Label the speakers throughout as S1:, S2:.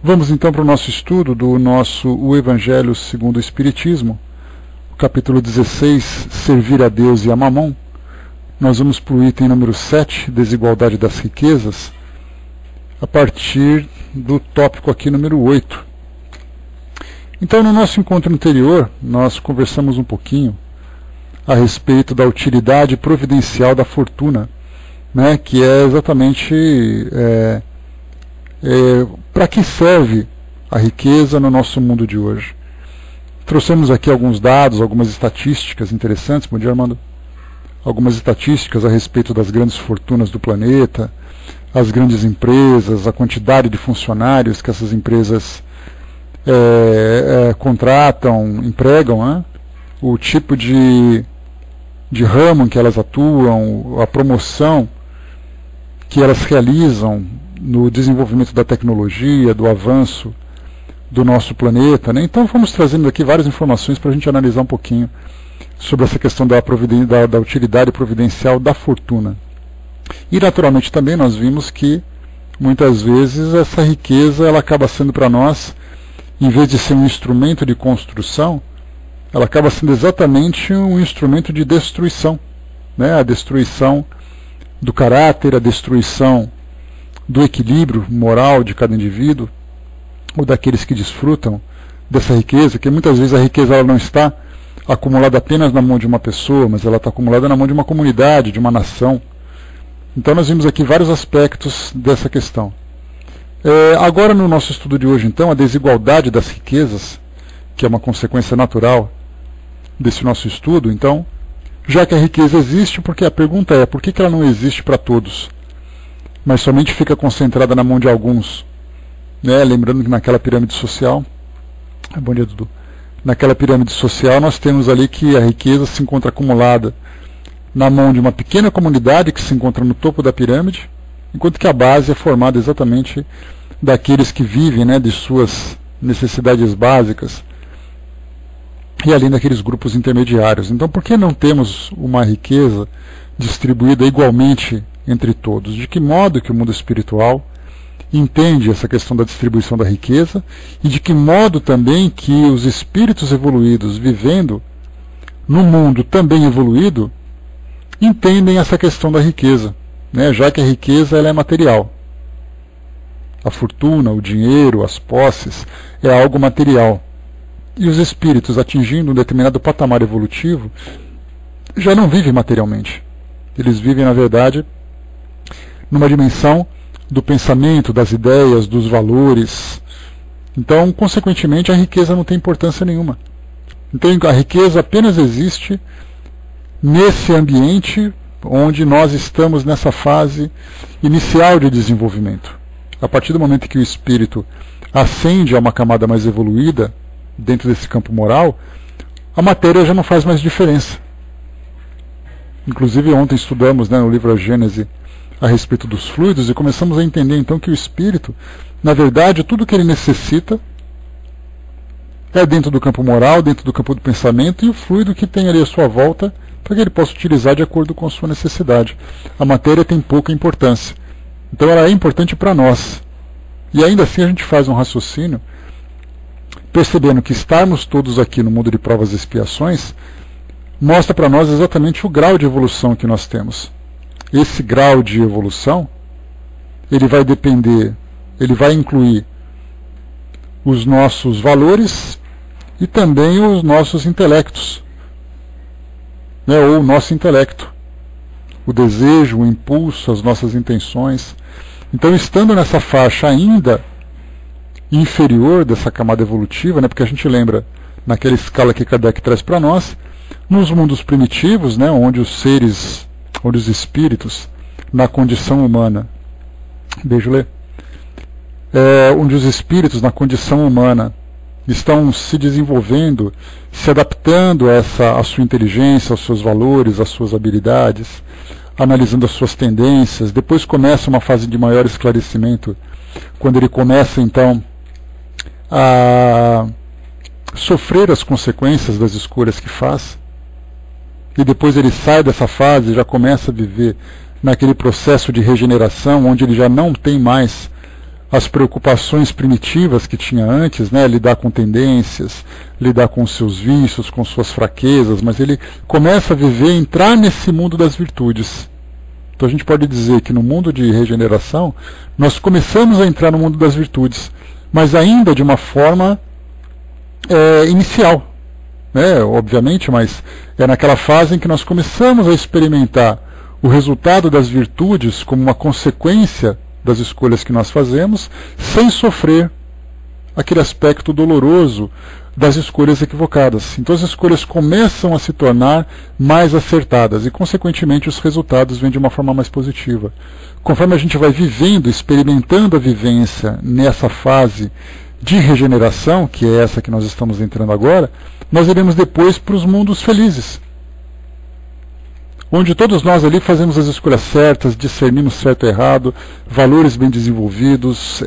S1: Vamos então para o nosso estudo o Evangelho segundo o Espiritismo, capítulo 16, Servir a Deus e a Mamon. Nós vamos para o item número 7, Desigualdade das Riquezas, a partir do tópico aqui número 8. Então, no nosso encontro anterior, nós conversamos um pouquinho a respeito da utilidade providencial da fortuna, né, que é exatamente para que serve a riqueza no nosso mundo de hoje. Trouxemos aqui alguns dados, algumas estatísticas interessantes. Bom dia, Armando. Algumas estatísticas a respeito das grandes fortunas do planeta, as grandes empresas, a quantidade de funcionários que essas empresas contratam, empregam, né? O tipo de ramo em que elas atuam, a promoção que elas realizam no desenvolvimento da tecnologia, do avanço do nosso planeta, né? Então fomos trazendo aqui várias informações para a gente analisar um pouquinho sobre essa questão da utilidade providencial da fortuna. E naturalmente também nós vimos que muitas vezes essa riqueza ela acaba sendo para nós, em vez de ser um instrumento de construção, ela acaba sendo exatamente um instrumento de destruição, né? A destruição do caráter, a destruição do equilíbrio moral de cada indivíduo, ou daqueles que desfrutam dessa riqueza, que muitas vezes a riqueza ela não está acumulada apenas na mão de uma pessoa, mas ela está acumulada na mão de uma comunidade, de uma nação. Então nós vimos aqui vários aspectos dessa questão. Agora no nosso estudo de hoje, então, a desigualdade das riquezas, que é uma consequência natural desse nosso estudo. Então, já que a riqueza existe, porque a pergunta é, por que ela não existe para todos, mas somente fica concentrada na mão de alguns? Né? Lembrando que naquela pirâmide social, bom dia, Dudu, naquela pirâmide social nós temos ali que a riqueza se encontra acumulada na mão de uma pequena comunidade que se encontra no topo da pirâmide, enquanto que a base é formada exatamente daqueles que vivem, né, de suas necessidades básicas, e além daqueles grupos intermediários. Então, por que não temos uma riqueza distribuída igualmente entre todos? De que modo que o mundo espiritual entende essa questão da distribuição da riqueza, e de que modo também que os espíritos evoluídos vivendo no mundo também evoluído entendem essa questão da riqueza, né? Já que a riqueza ela é material. A fortuna, o dinheiro, as posses é algo material. E os espíritos, atingindo um determinado patamar evolutivo, já não vivem materialmente. Eles vivem, na verdade, numa dimensão do pensamento, das ideias, dos valores. Então, consequentemente, a riqueza não tem importância nenhuma. Então, a riqueza apenas existe nesse ambiente onde nós estamos nessa fase inicial de desenvolvimento. A partir do momento que o espírito ascende a uma camada mais evoluída, dentro desse campo moral, a matéria já não faz mais diferença. Inclusive ontem estudamos, né, no livro A Gênese a respeito dos fluidos, e começamos a entender então que o espírito, na verdade, tudo que ele necessita é dentro do campo moral, dentro do campo do pensamento, e o fluido que tem ali à sua volta para que ele possa utilizar de acordo com a sua necessidade. A matéria tem pouca importância. Então ela é importante para nós. E ainda assim a gente faz um raciocínio percebendo que estarmos todos aqui no mundo de provas e expiações mostra para nós exatamente o grau de evolução que nós temos. Esse grau de evolução, ele vai depender, ele vai incluir os nossos valores e também os nossos intelectos, né, ou o nosso intelecto, o desejo, o impulso, as nossas intenções. Então, estando nessa faixa ainda inferior dessa camada evolutiva, né, porque a gente lembra, naquela escala que Kardec traz para nós, nos mundos primitivos, né, onde os espíritos, na condição humana, onde os espíritos, na condição humana, estão se desenvolvendo, se adaptando a sua inteligência, aos seus valores, às suas habilidades, analisando as suas tendências. Depois começa uma fase de maior esclarecimento, quando ele começa então a sofrer as consequências das escolhas que faz, e depois ele sai dessa fase e já começa a viver naquele processo de regeneração, onde ele já não tem mais as preocupações primitivas que tinha antes, né, lidar com tendências, lidar com seus vícios, com suas fraquezas, mas ele começa a viver, entrar nesse mundo das virtudes. Então a gente pode dizer que no mundo de regeneração, nós começamos a entrar no mundo das virtudes, mas ainda de uma forma inicial, né, obviamente, mas é naquela fase em que nós começamos a experimentar o resultado das virtudes como uma consequência das escolhas que nós fazemos, sem sofrer aquele aspecto doloroso das escolhas equivocadas. Então as escolhas começam a se tornar mais acertadas e, consequentemente, os resultados vêm de uma forma mais positiva. Conforme a gente vai vivendo, experimentando a vivência nessa fase de regeneração, que é essa que nós estamos entrando agora, nós iremos depois para os mundos felizes, onde todos nós ali fazemos as escolhas certas, discernimos certo e errado, valores bem desenvolvidos,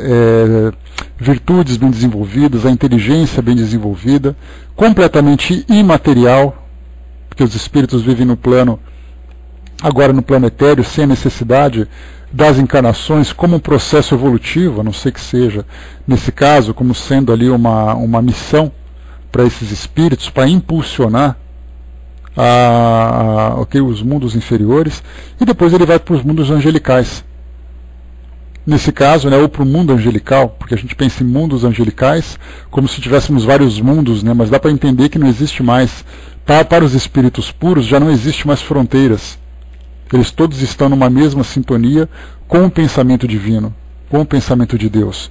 S1: virtudes bem desenvolvidas, a inteligência bem desenvolvida, completamente imaterial, porque os espíritos vivem no plano, agora no plano etéreo, sem a necessidade das encarnações como um processo evolutivo, a não ser que seja, nesse caso, como sendo ali uma missão para esses espíritos, para impulsionar os mundos inferiores, e depois ele vai para os mundos angelicais. Nesse caso, né, ou para o mundo angelical, porque a gente pensa em mundos angelicais como se tivéssemos vários mundos, né, mas dá para entender que não existe mais, para os espíritos puros já não existe mais fronteiras. Eles todos estão numa mesma sintonia com o pensamento divino, com o pensamento de Deus.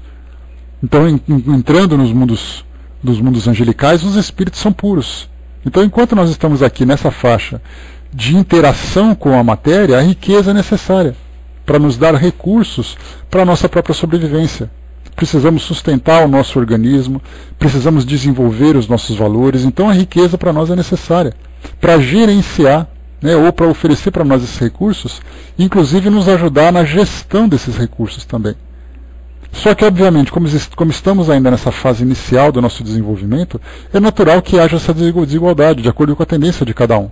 S1: Então, entrando nos mundos angelicais, os espíritos são puros. Então, enquanto nós estamos aqui nessa faixa de interação com a matéria, a riqueza é necessária para nos dar recursos para a nossa própria sobrevivência. Precisamos sustentar o nosso organismo, precisamos desenvolver os nossos valores, então a riqueza para nós é necessária para gerenciar, né, ou para oferecer para nós esses recursos, inclusive nos ajudar na gestão desses recursos também. Só que, obviamente, como estamos ainda nessa fase inicial do nosso desenvolvimento, é natural que haja essa desigualdade, de acordo com a tendência de cada um.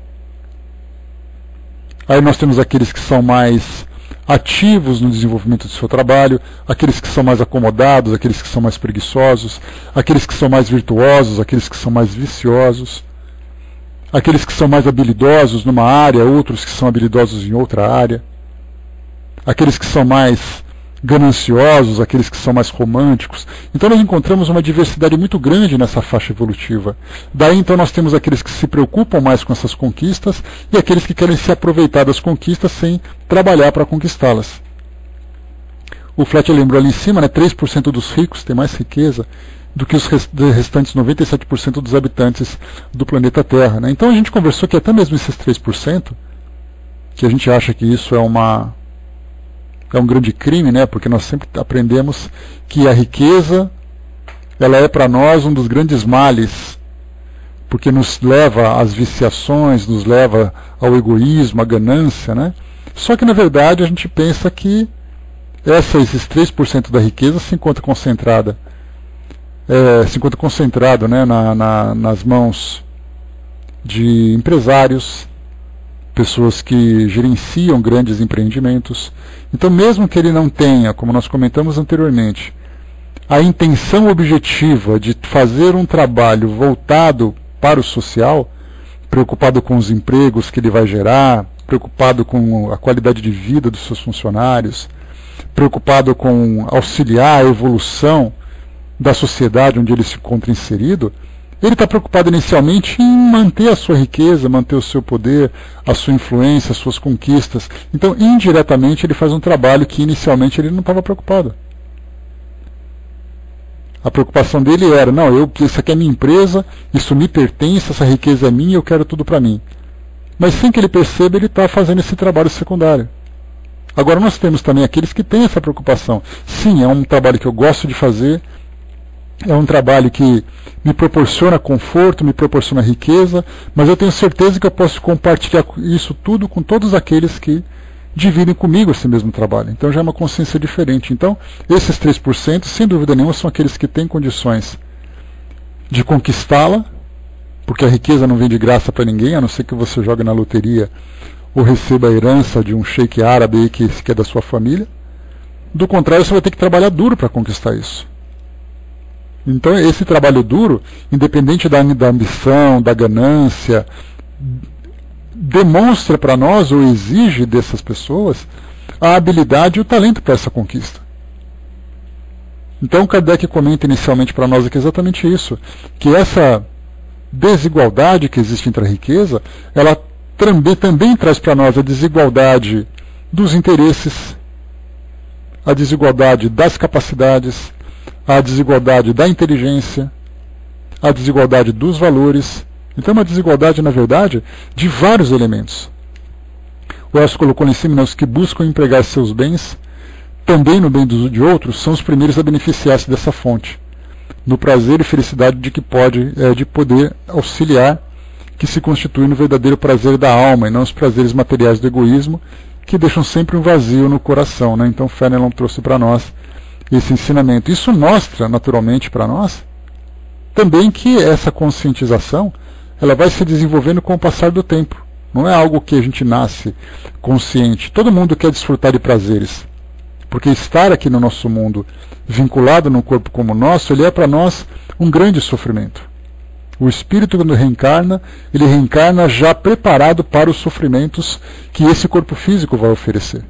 S1: Aí nós temos aqueles que são mais ativos no desenvolvimento do seu trabalho, aqueles que são mais acomodados, aqueles que são mais preguiçosos, aqueles que são mais virtuosos, aqueles que são mais viciosos, aqueles que são mais habilidosos numa área, outros que são habilidosos em outra área, aqueles que são mais gananciosos, aqueles que são mais românticos. Então nós encontramos uma diversidade muito grande nessa faixa evolutiva. Daí então nós temos aqueles que se preocupam mais com essas conquistas e aqueles que querem se aproveitar das conquistas sem trabalhar para conquistá-las. O Fletcher lembrou ali em cima, né, 3% dos ricos têm mais riqueza do que os restantes 97% dos habitantes do planeta Terra, né? Então a gente conversou que até mesmo esses 3%, que a gente acha que isso é um grande crime, né? Porque nós sempre aprendemos que a riqueza, ela é para nós um dos grandes males, porque nos leva às viciações, nos leva ao egoísmo, à ganância, né? Só que na verdade a gente pensa que esses 3% da riqueza se encontra concentrado, né, nas mãos de empresários, pessoas que gerenciam grandes empreendimentos. Então, mesmo que ele não tenha, como nós comentamos anteriormente, a intenção objetiva de fazer um trabalho voltado para o social, preocupado com os empregos que ele vai gerar, preocupado com a qualidade de vida dos seus funcionários, preocupado com auxiliar a evolução da sociedade onde ele se encontra inserido, ele está preocupado inicialmente em manter a sua riqueza, manter o seu poder, a sua influência, as suas conquistas. Então, indiretamente, ele faz um trabalho que inicialmente ele não estava preocupado. A preocupação dele era, não, isso aqui é minha empresa, isso me pertence, essa riqueza é minha, eu quero tudo para mim. Mas sem que ele perceba, ele está fazendo esse trabalho secundário. Agora nós temos também aqueles que têm essa preocupação. Sim, é um trabalho que eu gosto de fazer, é um trabalho que me proporciona conforto, me proporciona riqueza, mas eu tenho certeza que eu posso compartilhar isso tudo com todos aqueles que dividem comigo esse mesmo trabalho. Então já é uma consciência diferente. Então, esses 3%, sem dúvida nenhuma, são aqueles que têm condições de conquistá-la, porque a riqueza não vem de graça para ninguém, a não ser que você jogue na loteria ou receba a herança de um sheik árabe que é da sua família. Do contrário, você vai ter que trabalhar duro para conquistar isso. Então, esse trabalho duro, independente da ambição, da ganância, demonstra para nós, ou exige dessas pessoas, a habilidade e o talento para essa conquista. Então, Kardec comenta inicialmente para nós aqui exatamente isso, que essa desigualdade que existe entre a riqueza, ela também traz para nós a desigualdade dos interesses, a desigualdade das capacidades, a desigualdade da inteligência, a desigualdade dos valores. Então, uma desigualdade, na verdade, de vários elementos. O Elcio colocou lá em cima, os que buscam empregar seus bens também no bem de outros são os primeiros a beneficiar-se dessa fonte, no prazer e felicidade de poder auxiliar, que se constitui no verdadeiro prazer da alma e não os prazeres materiais do egoísmo, que deixam sempre um vazio no coração, né? Então Fenelon trouxe para nós esse ensinamento. Isso mostra, naturalmente, para nós também que essa conscientização ela vai se desenvolvendo com o passar do tempo. Não é algo que a gente nasce consciente. Todo mundo quer desfrutar de prazeres, porque estar aqui no nosso mundo, vinculado num corpo como o nosso, ele é para nós um grande sofrimento. O espírito, quando reencarna, ele reencarna já preparado para os sofrimentos que esse corpo físico vai oferecer.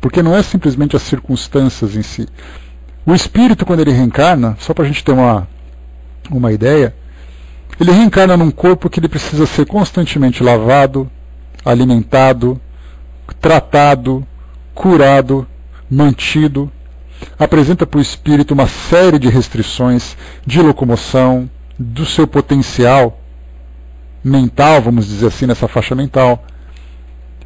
S1: Porque não é simplesmente as circunstâncias em si. O espírito, quando ele reencarna, só para a gente ter uma ideia, ele reencarna num corpo que ele precisa ser constantemente lavado, alimentado, tratado, curado, mantido. Apresenta para o espírito uma série de restrições de locomoção, do seu potencial mental, vamos dizer assim, nessa faixa mental.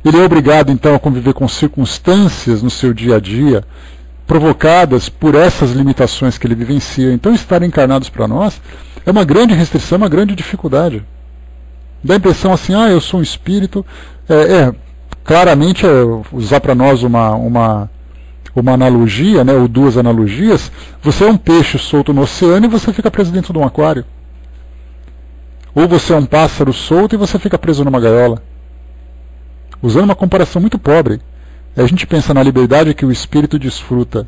S1: Ele é obrigado, então, a conviver com circunstâncias no seu dia a dia, provocadas por essas limitações que ele vivencia. Então, estar encarnados para nós é uma grande restrição, uma grande dificuldade. Dá a impressão assim, eu sou um espírito. Claramente, usar para nós uma analogia, né, ou duas analogias, você é um peixe solto no oceano e você fica preso dentro de um aquário. Ou você é um pássaro solto e você fica preso numa gaiola. Usando uma comparação muito pobre, a gente pensa na liberdade que o espírito desfruta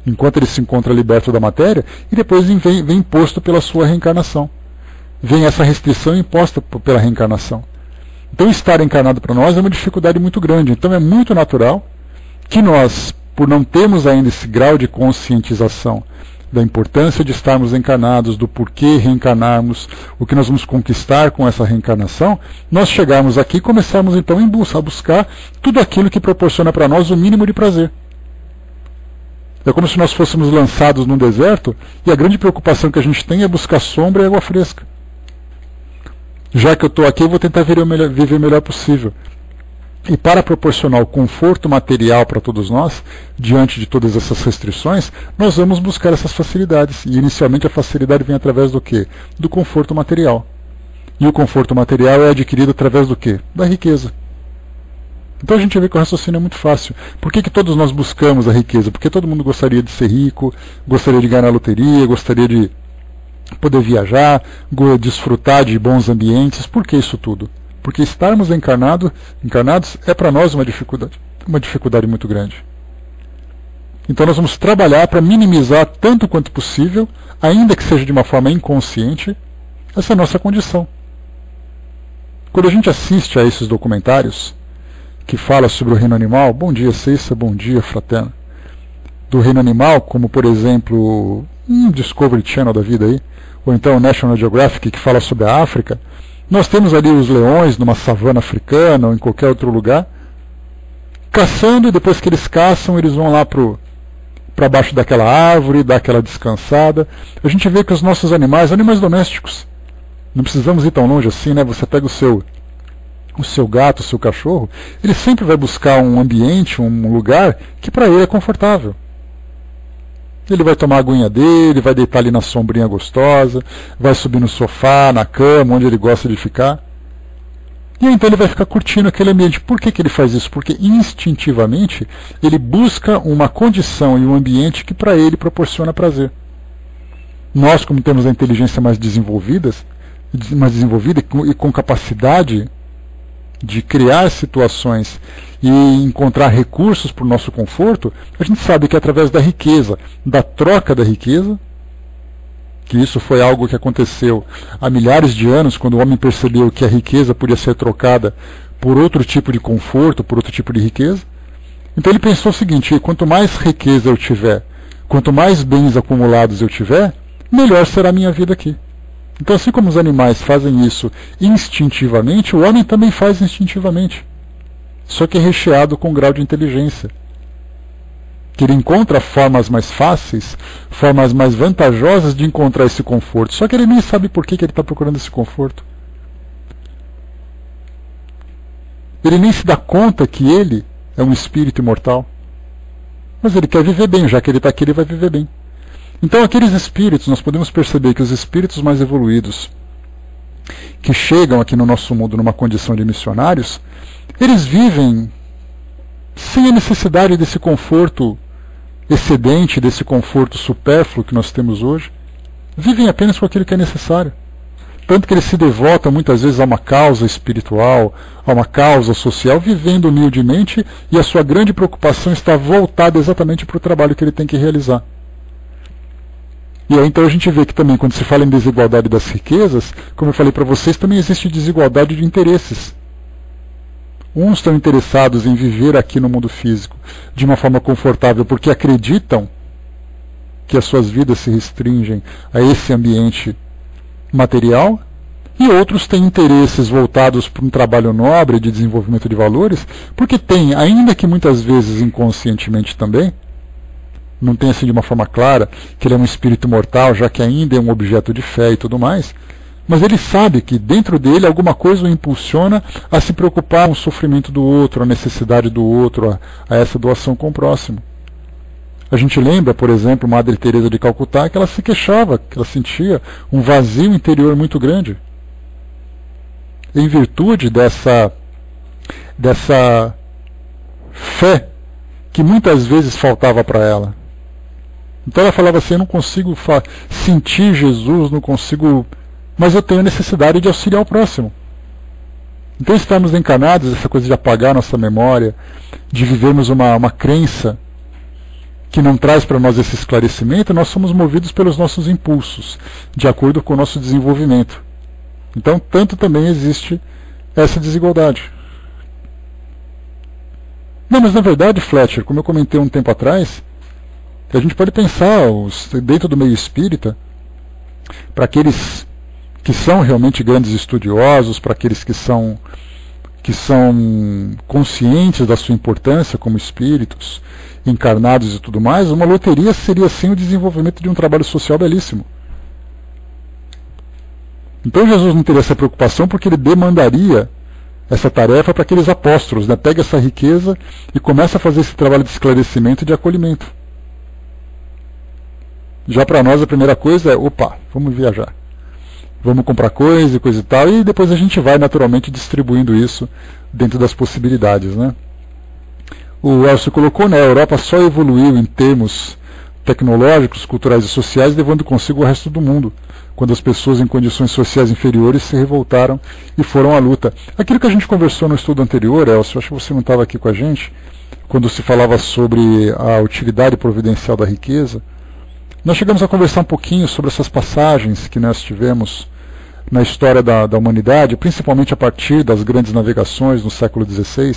S1: enquanto ele se encontra liberto da matéria, e depois vem imposto pela sua reencarnação. Vem essa restrição imposta pela reencarnação. Então, estar encarnado para nós é uma dificuldade muito grande. Então, é muito natural que nós, por não termos ainda esse grau de conscientização da importância de estarmos encarnados, do porquê reencarnarmos, o que nós vamos conquistar com essa reencarnação, nós chegarmos aqui e começarmos então a buscar tudo aquilo que proporciona para nós o mínimo de prazer. É como se nós fôssemos lançados num deserto e a grande preocupação que a gente tem é buscar sombra e água fresca. Já que eu estou aqui, eu vou tentar viver o melhor possível. E para proporcionar o conforto material para todos nós, diante de todas essas restrições, nós vamos buscar essas facilidades. E inicialmente a facilidade vem através do quê? Do conforto material. E o conforto material é adquirido através do quê? Da riqueza. Então a gente vê que o raciocínio é muito fácil. Por que todos nós buscamos a riqueza? Porque todo mundo gostaria de ser rico, gostaria de ganhar na loteria, gostaria de poder viajar, desfrutar de bons ambientes. Por que isso tudo? Porque estarmos encarnados é para nós uma dificuldade muito grande. Então nós vamos trabalhar para minimizar tanto quanto possível, ainda que seja de uma forma inconsciente, essa nossa condição. Quando a gente assiste a esses documentários que falam sobre o reino animal, bom dia Cessa, bom dia fraterno, do reino animal, como por exemplo Discovery Channel da vida aí, ou então o National Geographic, que fala sobre a África, nós temos ali os leões numa savana africana ou em qualquer outro lugar, caçando, e depois que eles caçam, eles vão lá para baixo daquela árvore, dar aquela descansada. A gente vê que os nossos animais domésticos, não precisamos ir tão longe assim, né? Você pega o seu gato, o seu cachorro, ele sempre vai buscar um ambiente, um lugar que para ele é confortável. Ele vai tomar a aguinha dele, vai deitar ali na sombrinha gostosa, vai subir no sofá, na cama, onde ele gosta de ficar. E então ele vai ficar curtindo aquele ambiente. Por que ele faz isso? Porque instintivamente ele busca uma condição e um ambiente que para ele proporciona prazer. Nós, como temos a inteligência mais desenvolvida e com capacidade de criar situações e encontrar recursos para o nosso conforto, a gente sabe que através da riqueza, da troca da riqueza, que isso foi algo que aconteceu há milhares de anos, quando o homem percebeu que a riqueza podia ser trocada por outro tipo de conforto, por outro tipo de riqueza. Então ele pensou o seguinte: quanto mais riqueza eu tiver, quanto mais bens acumulados eu tiver, melhor será a minha vida aqui. Então, assim como os animais fazem isso instintivamente, o homem também faz instintivamente, só que é recheado com um grau de inteligência, que ele encontra formas mais fáceis, formas mais vantajosas de encontrar esse conforto, só que ele nem sabe por que ele está procurando esse conforto. Ele nem se dá conta que ele é um espírito imortal, mas ele quer viver bem. Já que ele está aqui, ele vai viver bem. Então aqueles espíritos, nós podemos perceber que os espíritos mais evoluídos, que chegam aqui no nosso mundo numa condição de missionários, eles vivem sem a necessidade desse conforto excedente, desse conforto supérfluo que nós temos hoje. Vivem apenas com aquilo que é necessário. Tanto que eles se devotam muitas vezes a uma causa espiritual, a uma causa social, vivendo humildemente, e a sua grande preocupação está voltada exatamente para o trabalho que ele tem que realizar. E aí então a gente vê que também, quando se fala em desigualdade das riquezas, como eu falei para vocês, também existe desigualdade de interesses. Uns estão interessados em viver aqui no mundo físico de uma forma confortável porque acreditam que as suas vidas se restringem a esse ambiente material, e outros têm interesses voltados para um trabalho nobre de desenvolvimento de valores, porque tem, ainda que muitas vezes inconscientemente também, não tem assim de uma forma clara que ele é um espírito mortal, já que ainda é um objeto de fé e tudo mais, mas ele sabe que dentro dele alguma coisa o impulsiona a se preocupar com o sofrimento do outro, a necessidade do outro, a essa doação com o próximo. A gente lembra, por exemplo, Madre Teresa de Calcutá, que ela se queixava, que ela sentia um vazio interior muito grande, em virtude dessa fé que muitas vezes faltava para ela. Então ela falava assim: eu não consigo sentir Jesus, não consigo, mas eu tenho necessidade de auxiliar o próximo. Então estarmos encarnados, essa coisa de apagar nossa memória, de vivermos uma crença que não traz para nós esse esclarecimento, nós somos movidos pelos nossos impulsos, de acordo com o nosso desenvolvimento. Então, tanto também existe essa desigualdade. Não, mas na verdade, Fletcher, como eu comentei um tempo atrás, a gente pode pensar, dentro do meio espírita, para aqueles que são realmente grandes estudiosos, para aqueles que são conscientes da sua importância como espíritos, encarnados e tudo mais, uma loteria seria sim o desenvolvimento de um trabalho social belíssimo. Então Jesus não teria essa preocupação, porque ele demandaria essa tarefa para aqueles apóstolos, né? Pega essa riqueza e começa a fazer esse trabalho de esclarecimento e de acolhimento. Já para nós a primeira coisa é: opa, vamos viajar, vamos comprar coisa e tal, e depois a gente vai naturalmente distribuindo isso dentro das possibilidades, né? O Elcio colocou, né, a Europa só evoluiu em termos tecnológicos, culturais e sociais, levando consigo o resto do mundo, quando as pessoas em condições sociais inferiores se revoltaram e foram à luta. Aquilo que a gente conversou no estudo anterior, Elcio, acho que você não estava aqui com a gente, quando se falava sobre a utilidade providencial da riqueza, nós chegamos a conversar um pouquinho sobre essas passagens que nós tivemos na história da humanidade, principalmente a partir das grandes navegações no século XVI,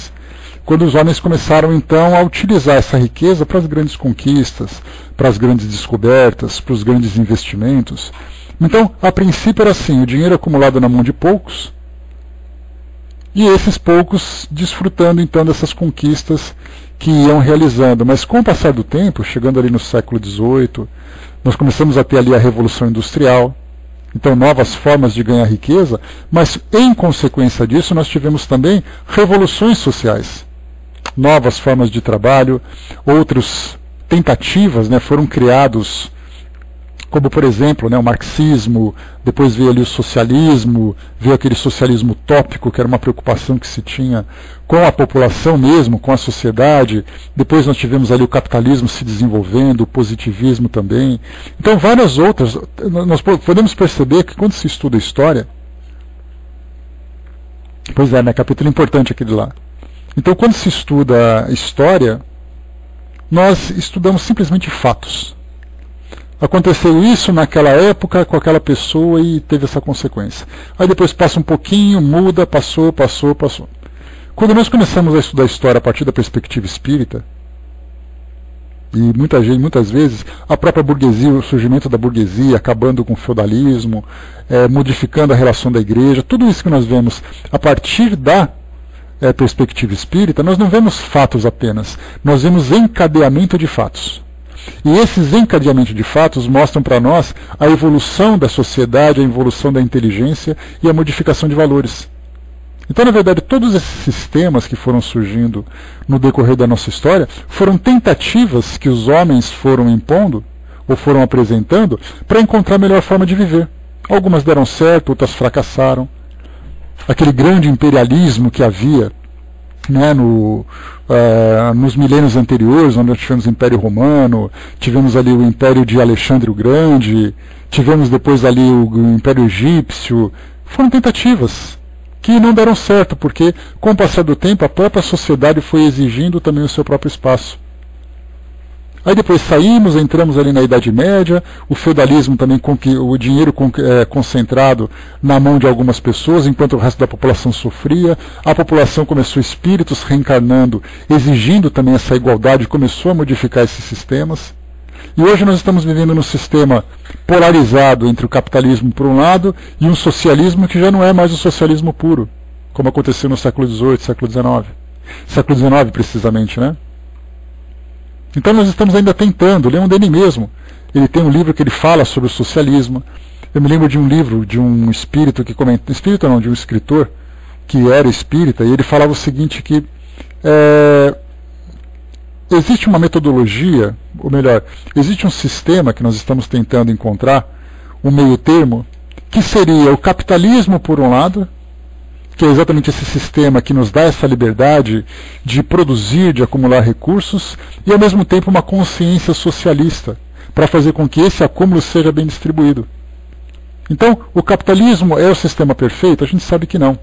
S1: quando os homens começaram então a utilizar essa riqueza para as grandes conquistas, para as grandes descobertas, para os grandes investimentos. Então, a princípio era assim: o dinheiro acumulado na mão de poucos, e esses poucos desfrutando então dessas conquistas que iam realizando. Mas com o passar do tempo, chegando ali no século XVIII, nós começamos a ter ali a Revolução Industrial, então novas formas de ganhar riqueza, mas em consequência disso nós tivemos também revoluções sociais, novas formas de trabalho, outras tentativas, né, foram criados, como por exemplo, né, o marxismo, depois veio ali o socialismo, veio aquele socialismo utópico, que era uma preocupação que se tinha com a população mesmo, com a sociedade. Depois nós tivemos ali o capitalismo se desenvolvendo, o positivismo também. Então várias outras. Nós podemos perceber que quando se estuda a história, Pois é, né? Capítulo importante aquele lá. Então, quando se estuda história, nós estudamos simplesmente fatos. Aconteceu isso naquela época com aquela pessoa e teve essa consequência. Aí depois passa um pouquinho, muda, passou. Quando nós começamos a estudar a história a partir da perspectiva espírita, e muitas vezes a própria burguesia, o surgimento da burguesia, acabando com o feudalismo, modificando a relação da igreja, tudo isso que nós vemos a partir da perspectiva espírita, nós não vemos fatos apenas, nós vemos encadeamento de fatos. E esses encadeamentos de fatos mostram para nós a evolução da sociedade, a evolução da inteligência e a modificação de valores. Então, na verdade, todos esses sistemas que foram surgindo no decorrer da nossa história foram tentativas que os homens foram impondo ou foram apresentando para encontrar a melhor forma de viver. Algumas deram certo, outras fracassaram. Aquele grande imperialismo que havia, né, nos milênios anteriores, onde nós tivemos o Império Romano, tivemos ali o Império de Alexandre o Grande, tivemos depois ali o Império Egípcio, foram tentativas que não deram certo, porque com o passar do tempo a própria sociedade foi exigindo também o seu próprio espaço. Aí depois saímos, entramos ali na Idade Média, o feudalismo também, o dinheiro concentrado na mão de algumas pessoas, enquanto o resto da população sofria. A população começou, espíritos reencarnando, exigindo também essa igualdade, começou a modificar esses sistemas. E hoje nós estamos vivendo num sistema polarizado entre o capitalismo por um lado e um socialismo que já não é mais o socialismo puro, como aconteceu no século XVIII, século XIX. Século XIX, precisamente, né? Então nós estamos ainda tentando. Leon Denis mesmo, ele tem um livro que ele fala sobre o socialismo. Eu me lembro de um livro de um espírito que comenta, espírito não, de um escritor que era espírita, e ele falava o seguinte, que existe uma metodologia, ou melhor, existe um sistema que nós estamos tentando encontrar, um meio termo, que seria o capitalismo por um lado, que é exatamente esse sistema que nos dá essa liberdade de produzir, de acumular recursos, e ao mesmo tempo uma consciência socialista, para fazer com que esse acúmulo seja bem distribuído. Então, o capitalismo é o sistema perfeito? A gente sabe que não,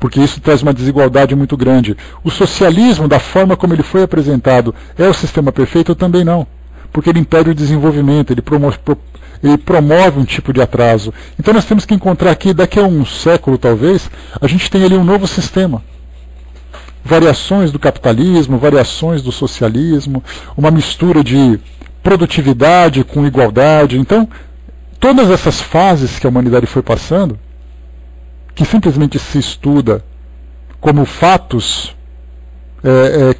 S1: porque isso traz uma desigualdade muito grande. O socialismo, da forma como ele foi apresentado, é o sistema perfeito? Também não, porque ele impede o desenvolvimento, ele promove um tipo de atraso. Então nós temos que encontrar aqui, daqui a um século talvez, a gente tem ali um novo sistema. Variações do capitalismo, variações do socialismo, uma mistura de produtividade com igualdade. Então, todas essas fases que a humanidade foi passando, que simplesmente se estuda como fatos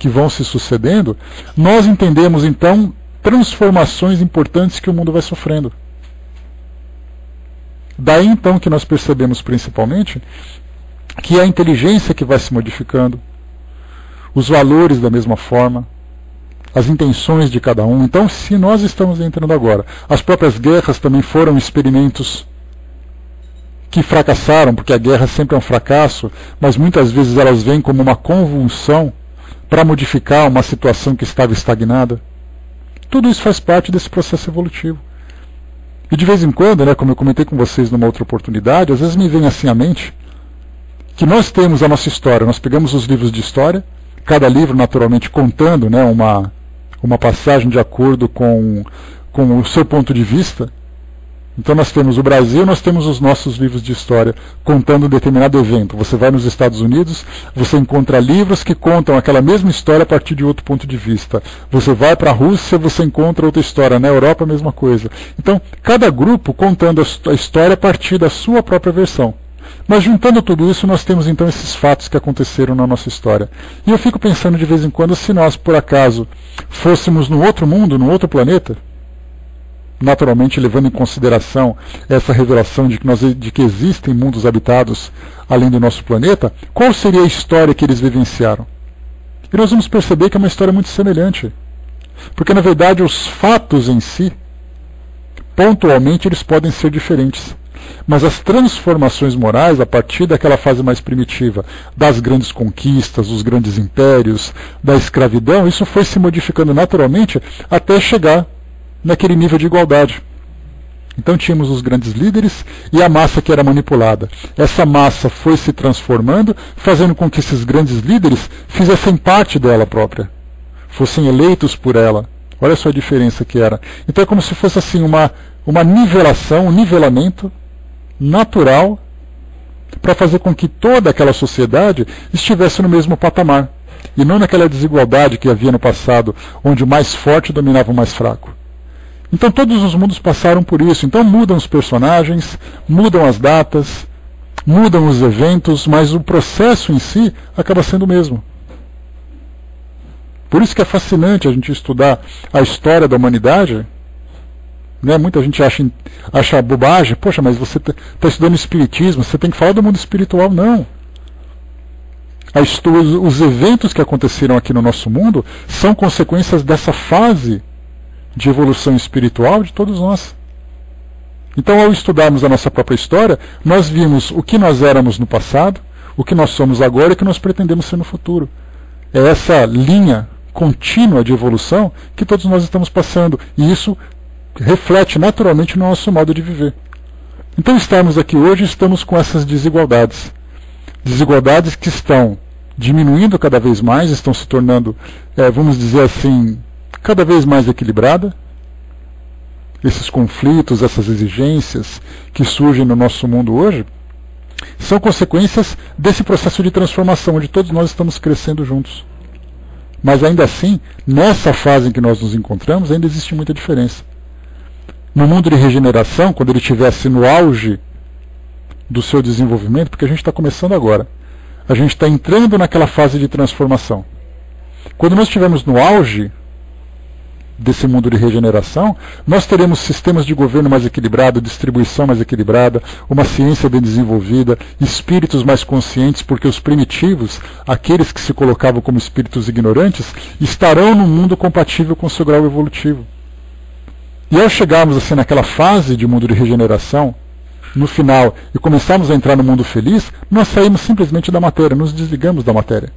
S1: que vão se sucedendo, nós entendemos então transformações importantes que o mundo vai sofrendo. Daí então que nós percebemos principalmente que é a inteligência que vai se modificando, os valores da mesma forma, as intenções de cada um. Então, se nós estamos entrando agora, as próprias guerras também foram experimentos que fracassaram, porque a guerra sempre é um fracasso, mas muitas vezes elas vêm como uma convulsão para modificar uma situação que estava estagnada. Tudo isso faz parte desse processo evolutivo. E de vez em quando, né, como eu comentei com vocês numa outra oportunidade, às vezes me vem assim à mente que nós temos a nossa história, nós pegamos os livros de história, cada livro naturalmente contando, né, uma passagem de acordo com o seu ponto de vista. Então nós temos o Brasil, nós temos os nossos livros de história contando um determinado evento. Você vai nos Estados Unidos, você encontra livros que contam aquela mesma história a partir de outro ponto de vista. Você vai para a Rússia, você encontra outra história. Na Europa, a mesma coisa. Então, cada grupo contando a história a partir da sua própria versão. Mas juntando tudo isso, nós temos então esses fatos que aconteceram na nossa história. E eu fico pensando de vez em quando, se nós, por acaso, fôssemos num outro mundo, num outro planeta, naturalmente levando em consideração essa revelação de que existem mundos habitados além do nosso planeta, qual seria a história que eles vivenciaram? E nós vamos perceber que é uma história muito semelhante. Porque, na verdade, os fatos em si, pontualmente, eles podem ser diferentes. Mas as transformações morais, a partir daquela fase mais primitiva, das grandes conquistas, dos grandes impérios, da escravidão, isso foi se modificando naturalmente até chegar naquele nível de igualdade. Então tínhamos os grandes líderes e a massa que era manipulada. Essa massa foi se transformando, fazendo com que esses grandes líderes fizessem parte dela própria, fossem eleitos por ela. Olha só a diferença que era. Então é como se fosse assim uma nivelação, um nivelamento natural para fazer com que toda aquela sociedade estivesse no mesmo patamar. E não naquela desigualdade que havia no passado, onde o mais forte dominava o mais fraco. Então todos os mundos passaram por isso. Então mudam os personagens, mudam as datas, mudam os eventos, mas o processo em si acaba sendo o mesmo. Por isso que é fascinante a gente estudar a história da humanidade. Né? Muita gente acha bobagem. Poxa, mas você está estudando espiritismo, você tem que falar do mundo espiritual. Não. Os eventos que aconteceram aqui no nosso mundo são consequências dessa fase de evolução espiritual de todos nós. Então, ao estudarmos a nossa própria história, nós vimos o que nós éramos no passado, o que nós somos agora e o que nós pretendemos ser no futuro. É essa linha contínua de evolução que todos nós estamos passando. E isso reflete naturalmente no nosso modo de viver. Então, estarmos aqui hoje, estamos com essas desigualdades. Desigualdades que estão diminuindo cada vez mais, estão se tornando, vamos dizer assim, cada vez mais equilibrada. Esses conflitos, essas exigências que surgem no nosso mundo hoje, são consequências desse processo de transformação, onde todos nós estamos crescendo juntos. Mas ainda assim, nessa fase em que nós nos encontramos, ainda existe muita diferença. No mundo de regeneração, quando ele estivesse no auge do seu desenvolvimento, porque a gente está começando agora, a gente está entrando naquela fase de transformação. Quando nós estivermos no auge desse mundo de regeneração, nós teremos sistemas de governo mais equilibrado, distribuição mais equilibrada, uma ciência bem desenvolvida, espíritos mais conscientes, porque os primitivos, aqueles que se colocavam como espíritos ignorantes, estarão num mundo compatível com o seu grau evolutivo. E ao chegarmos assim naquela fase de mundo de regeneração, no final, e começarmos a entrar no mundo feliz, nós saímos simplesmente da matéria, nos desligamos da matéria.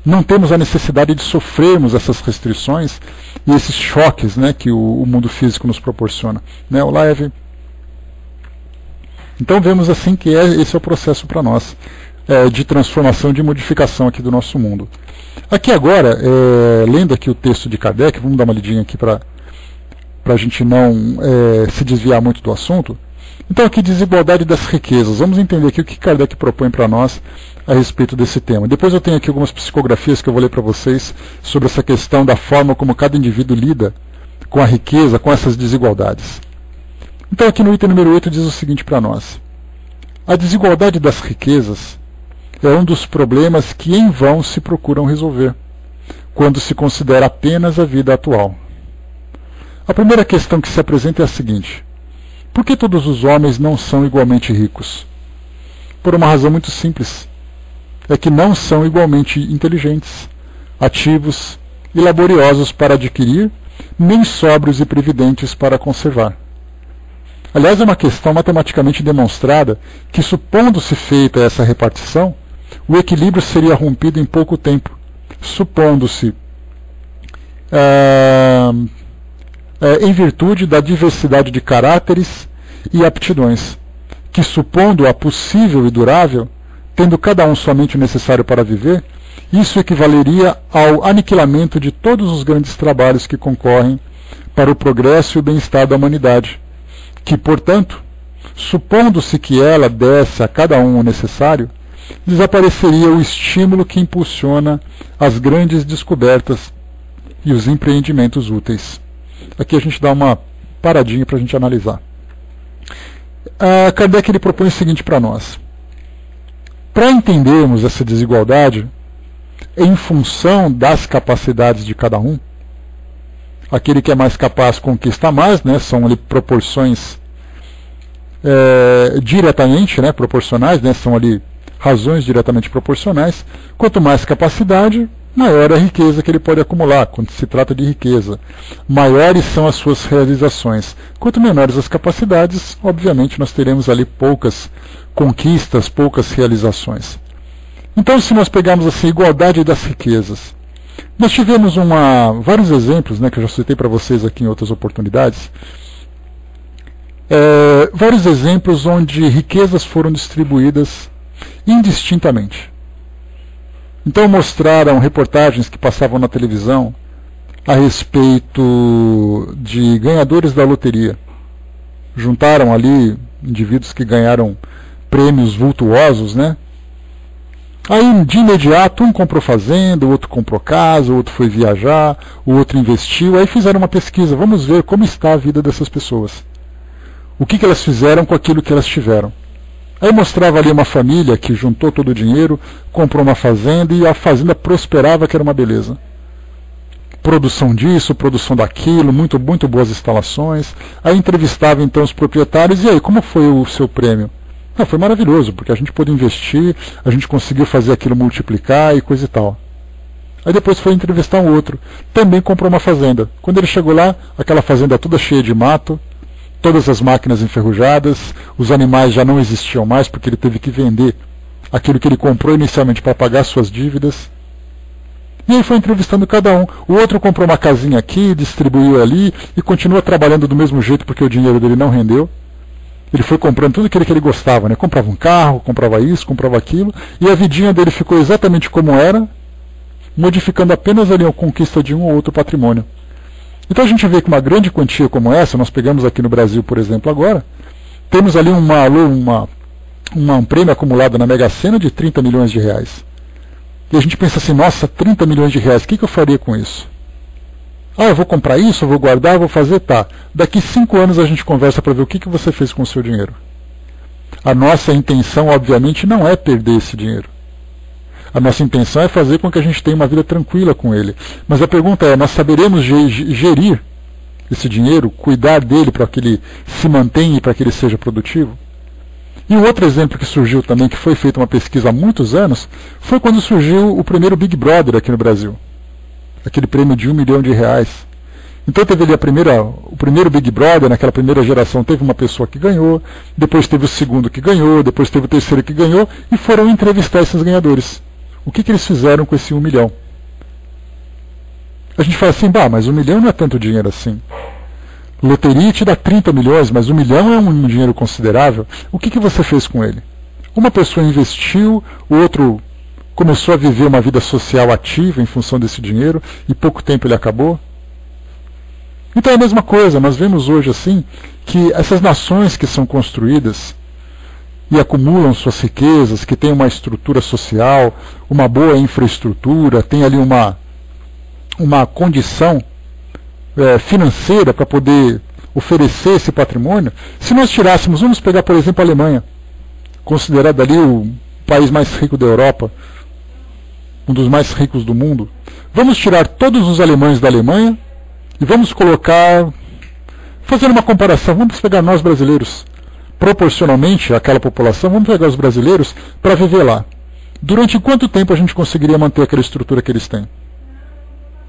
S1: Não temos a necessidade de sofrermos essas restrições e esses choques, né, que o mundo físico nos proporciona. Né, o leve. Então vemos assim que esse é o processo para nós, de transformação, de modificação aqui do nosso mundo. Aqui agora, lendo aqui o texto de Kardec, vamos dar uma lidinha aqui para a gente não se desviar muito do assunto. Então aqui, desigualdade das riquezas. Vamos entender aqui o que Kardec propõe para nós a respeito desse tema. Depois eu tenho aqui algumas psicografias que eu vou ler para vocês sobre essa questão da forma como cada indivíduo lida com a riqueza, com essas desigualdades. Então aqui no item número 8 diz o seguinte para nós. A desigualdade das riquezas é um dos problemas que em vão se procuram resolver, quando se considera apenas a vida atual. A primeira questão que se apresenta é a seguinte: por que todos os homens não são igualmente ricos? Por uma razão muito simples. É que não são igualmente inteligentes, ativos e laboriosos para adquirir, nem sóbrios e previdentes para conservar. Aliás, é uma questão matematicamente demonstrada que, supondo-se feita essa repartição, o equilíbrio seria rompido em pouco tempo, supondo-se em virtude da diversidade de caráteres e aptidões, que, supondo-a possível e durável, tendo cada um somente o necessário para viver, isso equivaleria ao aniquilamento de todos os grandes trabalhos que concorrem para o progresso e o bem-estar da humanidade, que, portanto, supondo-se que ela desse a cada um o necessário, desapareceria o estímulo que impulsiona as grandes descobertas e os empreendimentos úteis. Aqui a gente dá uma paradinha para a gente analisar. Kardec ele propõe o seguinte para nós. Para entendermos essa desigualdade, em função das capacidades de cada um, aquele que é mais capaz conquista mais, né, são ali proporções diretamente, né, proporcionais, né, são ali razões diretamente proporcionais. Quanto mais capacidade, maior a riqueza que ele pode acumular, quando se trata de riqueza. Maiores são as suas realizações. Quanto menores as capacidades, obviamente nós teremos ali poucas conquistas, poucas realizações. Então, se nós pegarmos assim, a igualdade das riquezas, nós tivemos vários exemplos, né, que eu já citei para vocês aqui em outras oportunidades, vários exemplos onde riquezas foram distribuídas indistintamente. Então mostraram reportagens que passavam na televisão a respeito de ganhadores da loteria. Juntaram ali indivíduos que ganharam prêmios vultuosos, né? Aí, de imediato, um comprou fazenda, o outro comprou casa, o outro foi viajar, o outro investiu. Aí fizeram uma pesquisa, vamos ver como está a vida dessas pessoas. O que elas fizeram com aquilo que elas tiveram. Aí mostrava ali uma família que juntou todo o dinheiro, comprou uma fazenda e a fazenda prosperava, que era uma beleza. Produção disso, produção daquilo, muito boas instalações. Aí entrevistava então os proprietários, e aí, como foi o seu prêmio? Foi maravilhoso, porque a gente pôde investir, a gente conseguiu fazer aquilo multiplicar e coisa e tal. Aí depois foi entrevistar um outro, também comprou uma fazenda. Quando ele chegou lá, aquela fazenda toda cheia de mato, todas as máquinas enferrujadas, os animais já não existiam mais, porque ele teve que vender aquilo que ele comprou inicialmente para pagar suas dívidas. E aí foi entrevistando cada um. O outro comprou uma casinha aqui, distribuiu ali e continua trabalhando do mesmo jeito porque o dinheiro dele não rendeu. Ele foi comprando tudo aquilo que ele gostava, né? Comprava um carro, comprava isso, comprava aquilo, e a vidinha dele ficou exatamente como era, modificando apenas ali a conquista de um ou outro patrimônio. Então a gente vê que uma grande quantia como essa, nós pegamos aqui no Brasil, por exemplo, agora, temos ali um prêmio acumulado na Mega Sena de 30 milhões de reais. E a gente pensa assim, nossa, 30 milhões de reais, o que eu faria com isso? Eu vou comprar isso, eu vou guardar, eu vou fazer, tá. Daqui 5 anos a gente conversa para ver o que você fez com o seu dinheiro. A nossa intenção, obviamente, não é perder esse dinheiro. A nossa intenção é fazer com que a gente tenha uma vida tranquila com ele. Mas a pergunta é, nós saberemos gerir esse dinheiro, cuidar dele para que ele se mantenha e para que ele seja produtivo? E um outro exemplo que surgiu também, que foi feita uma pesquisa há muitos anos, foi quando surgiu o primeiro Big Brother aqui no Brasil. Aquele prêmio de R$1 milhão. Então teve ali o primeiro Big Brother, naquela primeira geração teve uma pessoa que ganhou, depois teve o segundo que ganhou, depois teve o terceiro que ganhou, e foram entrevistar esses ganhadores. O que eles fizeram com esse 1 milhão? A gente fala assim, mas 1 milhão não é tanto dinheiro assim. Loteria te dá 30 milhões, mas 1 milhão é um dinheiro considerável. O que você fez com ele? Uma pessoa investiu, o outro começou a viver uma vida social ativa em função desse dinheiro, e pouco tempo ele acabou. Então é a mesma coisa, nós vemos hoje assim, que essas nações que são construídas e acumulam suas riquezas, que têm uma estrutura social, uma boa infraestrutura, tem ali uma condição financeira para poder oferecer esse patrimônio. Se nós tirássemos, vamos pegar por exemplo a Alemanha, considerada ali o país mais rico da Europa, um dos mais ricos do mundo, vamos tirar todos os alemães da Alemanha e vamos colocar, fazendo uma comparação, vamos pegar nós brasileiros, proporcionalmente àquela população, vamos pegar os brasileiros para viver lá. Durante quanto tempo a gente conseguiria manter aquela estrutura que eles têm?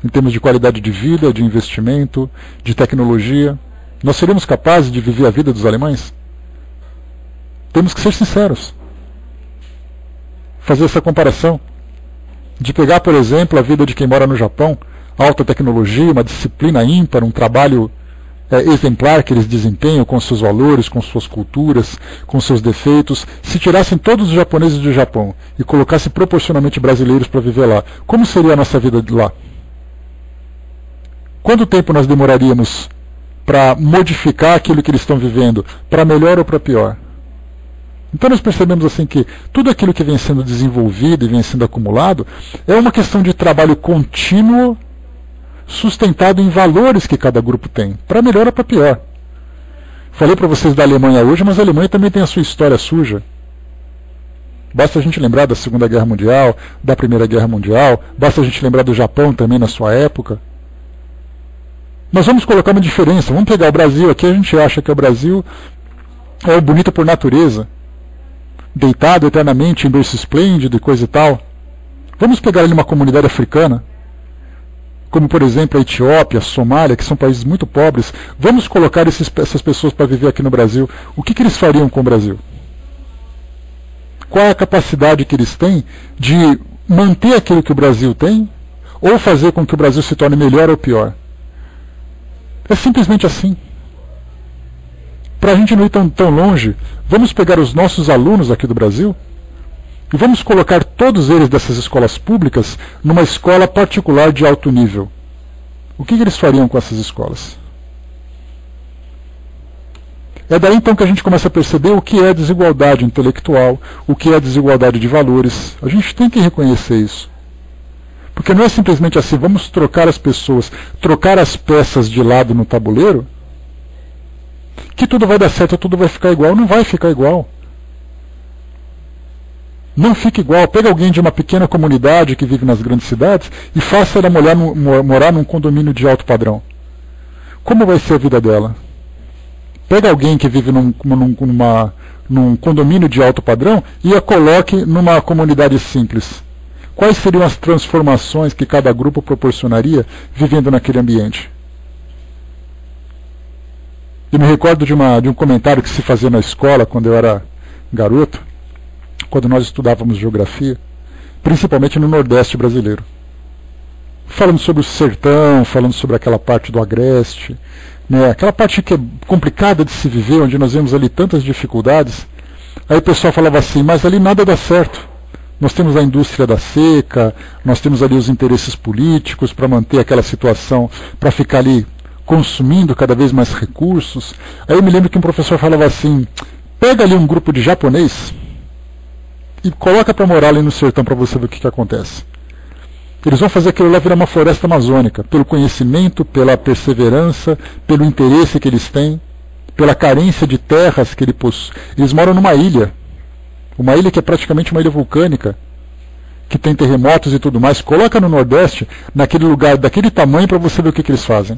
S1: Em termos de qualidade de vida, de investimento, de tecnologia, nós seríamos capazes de viver a vida dos alemães? Temos que ser sinceros. Fazer essa comparação. De pegar, por exemplo, a vida de quem mora no Japão, alta tecnologia, uma disciplina ímpar, um trabalho exemplar que eles desempenham com seus valores, com suas culturas, com seus defeitos. Se tirassem todos os japoneses do Japão e colocassem proporcionalmente brasileiros para viver lá, como seria a nossa vida lá? Quanto tempo nós demoraríamos para modificar aquilo que eles estão vivendo, para melhor ou para pior? Então nós percebemos assim que tudo aquilo que vem sendo desenvolvido e vem sendo acumulado é uma questão de trabalho contínuo, sustentado em valores que cada grupo tem, para melhor ou para pior. Falei para vocês da Alemanha hoje, mas a Alemanha também tem a sua história suja. Basta a gente lembrar da Segunda Guerra Mundial, da Primeira Guerra Mundial, basta a gente lembrar do Japão também na sua época. Nós vamos colocar uma diferença, vamos pegar o Brasil aqui, a gente acha que o Brasil é o bonito por natureza, deitado eternamente em berço esplêndido e coisa e tal. Vamos pegar ali uma comunidade africana, como por exemplo a Etiópia, a Somália, que são países muito pobres, vamos colocar essas pessoas para viver aqui no Brasil. O que eles fariam com o Brasil? Qual é a capacidade que eles têm de manter aquilo que o Brasil tem, ou fazer com que o Brasil se torne melhor ou pior? É simplesmente assim. Para a gente não ir tão longe, vamos pegar os nossos alunos aqui do Brasil e vamos colocar todos eles dessas escolas públicas numa escola particular de alto nível. O que eles fariam com essas escolas? É daí então que a gente começa a perceber o que é desigualdade intelectual, o que é desigualdade de valores. A gente tem que reconhecer isso. Porque não é simplesmente assim, vamos trocar as pessoas, trocar as peças de lado no tabuleiro, que tudo vai dar certo, tudo vai ficar igual. Não vai ficar igual. Não fica igual. Pega alguém de uma pequena comunidade que vive nas grandes cidades e faça ela morar num condomínio de alto padrão. Como vai ser a vida dela? Pega alguém que vive num condomínio de alto padrão e a coloque numa comunidade simples. Quais seriam as transformações que cada grupo proporcionaria vivendo naquele ambiente? Eu me recordo de um comentário que se fazia na escola quando eu era garoto, quando nós estudávamos geografia, principalmente no Nordeste brasileiro. Falando sobre o sertão, falando sobre aquela parte do Agreste, né, aquela parte que é complicada de se viver, onde nós vemos ali tantas dificuldades. Aí o pessoal falava assim, mas ali nada dá certo. Nós temos a indústria da seca, nós temos ali os interesses políticos para manter aquela situação, para ficar ali consumindo cada vez mais recursos. Aí eu me lembro que um professor falava assim, pega ali um grupo de japonês e coloca para morar ali no sertão para você ver o que acontece. Eles vão fazer aquilo lá virar uma floresta amazônica, pelo conhecimento, pela perseverança, pelo interesse que eles têm, pela carência de terras que eles moram numa ilha. Uma ilha que é praticamente uma ilha vulcânica, que tem terremotos e tudo mais. Coloca no Nordeste, naquele lugar daquele tamanho, para você ver o que eles fazem.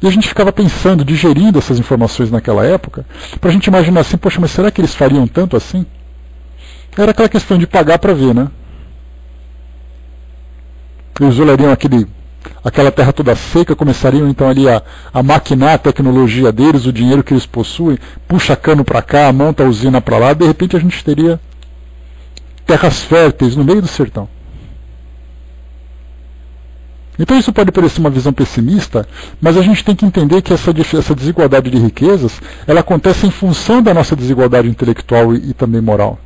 S1: E a gente ficava pensando, digerindo essas informações naquela época, para a gente imaginar assim, poxa, mas será que eles fariam tanto assim? Era aquela questão de pagar para ver, né? Eles olhariam aquela terra toda seca, começariam então ali a maquinar a tecnologia deles, o dinheiro que eles possuem, puxa cano para cá, monta a usina para lá, de repente a gente teria terras férteis no meio do sertão. Então isso pode parecer uma visão pessimista, mas a gente tem que entender que essa desigualdade de riquezas, ela acontece em função da nossa desigualdade intelectual e também moral.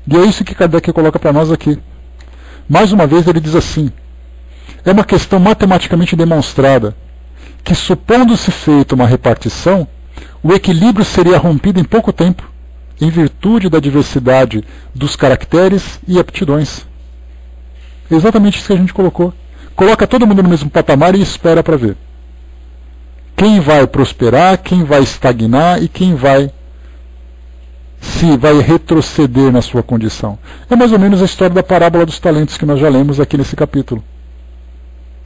S1: E é isso que Kardec coloca para nós aqui. Mais uma vez ele diz assim, é uma questão matematicamente demonstrada, que supondo-se feita uma repartição, o equilíbrio seria rompido em pouco tempo, em virtude da diversidade dos caracteres e aptidões. É exatamente isso que a gente colocou. Coloca todo mundo no mesmo patamar e espera para ver. Quem vai prosperar, quem vai estagnar e quem vai retroceder na sua condição. É mais ou menos a história da parábola dos talentos que nós já lemos aqui nesse capítulo.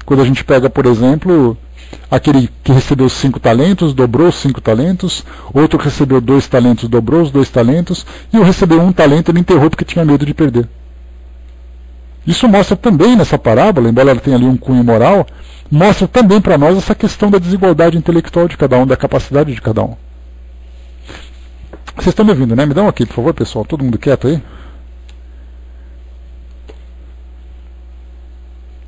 S1: Quando a gente pega, por exemplo, aquele que recebeu 5 talentos, dobrou os 5 talentos, outro recebeu 2 talentos, dobrou os 2 talentos, e o recebeu 1 talento, ele enterrou porque tinha medo de perder. Isso mostra também nessa parábola, embora ela tenha ali um cunho moral, mostra também para nós essa questão da desigualdade intelectual de cada um, da capacidade de cada um. Vocês estão me ouvindo, né? Me dão aqui, por favor, pessoal. Todo mundo quieto aí?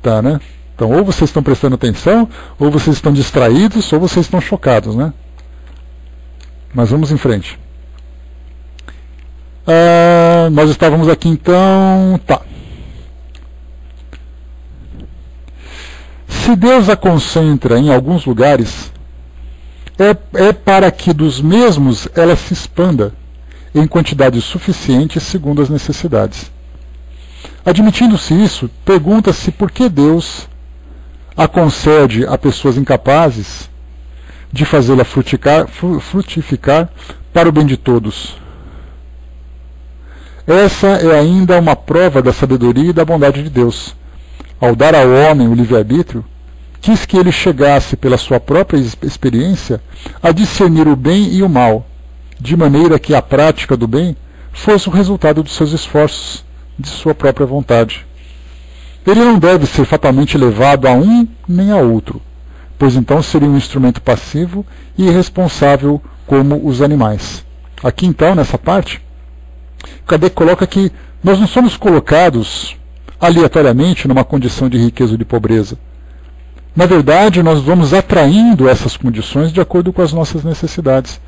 S1: Tá, né? Então, ou vocês estão prestando atenção, ou vocês estão distraídos, ou vocês estão chocados, né? Mas vamos em frente. Nós estávamos aqui, então... Tá. Se Deus a concentra em alguns lugares... É para que dos mesmos ela se expanda em quantidade suficiente segundo as necessidades. Admitindo-se isso, pergunta-se por que Deus a concede a pessoas incapazes de fazê-la frutificar para o bem de todos. Essa é ainda uma prova da sabedoria e da bondade de Deus. Ao dar ao homem o livre-arbítrio, quis que ele chegasse, pela sua própria experiência, a discernir o bem e o mal, de maneira que a prática do bem fosse o resultado dos seus esforços, de sua própria vontade. Ele não deve ser fatalmente levado a um nem a outro, pois então seria um instrumento passivo e irresponsável como os animais. Aqui então, nessa parte, Kardec coloca que nós não somos colocados aleatoriamente numa condição de riqueza ou de pobreza. Na verdade, nós vamos atraindo essas condições de acordo com as nossas necessidades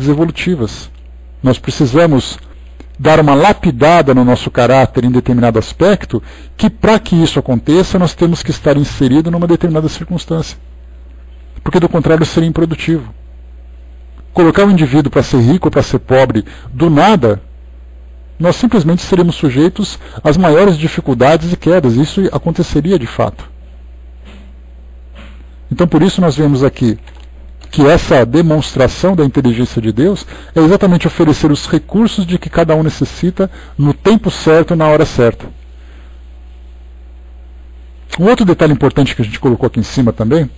S1: evolutivas. Nós precisamos dar uma lapidada no nosso caráter em determinado aspecto, que para que isso aconteça, nós temos que estar inserido numa determinada circunstância. Porque do contrário seria improdutivo. Colocar o indivíduo para ser rico ou para ser pobre do nada, nós simplesmente seríamos sujeitos às maiores dificuldades e quedas. Isso aconteceria de fato. Então por isso nós vemos aqui que essa demonstração da inteligência de Deus é exatamente oferecer os recursos de que cada um necessita no tempo certo, na hora certa. Um outro detalhe importante que a gente colocou aqui em cima também,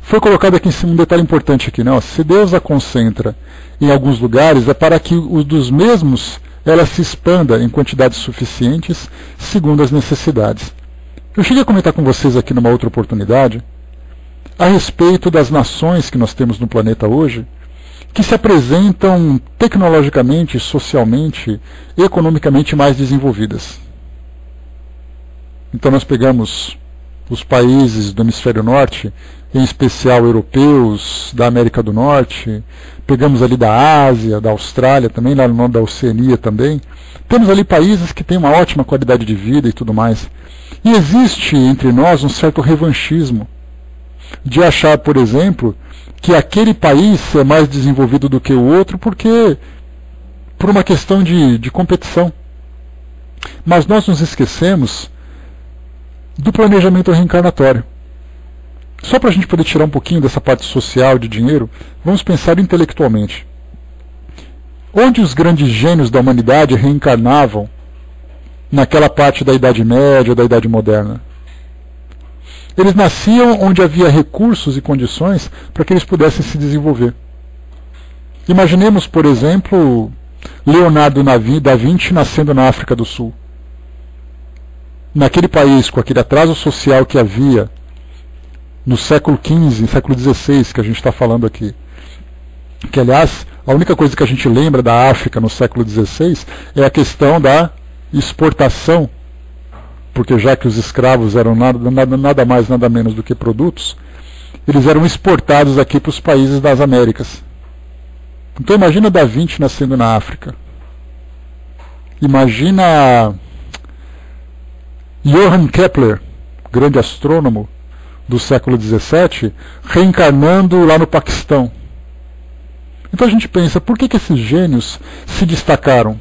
S1: foi colocado aqui em cima um detalhe importante aqui, né? Se Deus a concentra em alguns lugares, é para que os dos mesmos ela se expanda em quantidades suficientes segundo as necessidades. Eu cheguei a comentar com vocês aqui numa outra oportunidade a respeito das nações que nós temos no planeta hoje, que se apresentam tecnologicamente, socialmente, economicamente mais desenvolvidas. Então nós pegamos os países do hemisfério norte, em especial europeus, da América do Norte, pegamos ali da Ásia, da Austrália também, lá no nome da Oceania também. Temos ali países que têm uma ótima qualidade de vida e tudo mais. E existe entre nós um certo revanchismo de achar, por exemplo, que aquele país é mais desenvolvido do que o outro por uma questão de competição. Mas nós nos esquecemos do planejamento reencarnatório. Só para a gente poder tirar um pouquinho dessa parte social de dinheiro, vamos pensar intelectualmente. Onde os grandes gênios da humanidade reencarnavam naquela parte da Idade Média, da Idade Moderna? Eles nasciam onde havia recursos e condições para que eles pudessem se desenvolver. Imaginemos, por exemplo, Leonardo da Vinci nascendo na África do Sul. Naquele país, com aquele atraso social que havia no século XV, século XVI, que a gente está falando aqui. Que, aliás, a única coisa que a gente lembra da África no século XVI é a questão da exportação, porque já que os escravos eram nada mais, nada menos do que produtos, eles eram exportados aqui para os países das Américas. Então imagina Da Vinci nascendo na África. Imagina Johann Kepler, grande astrônomo do século XVII, reencarnando lá no Paquistão. Então a gente pensa, por que esses gênios se destacaram?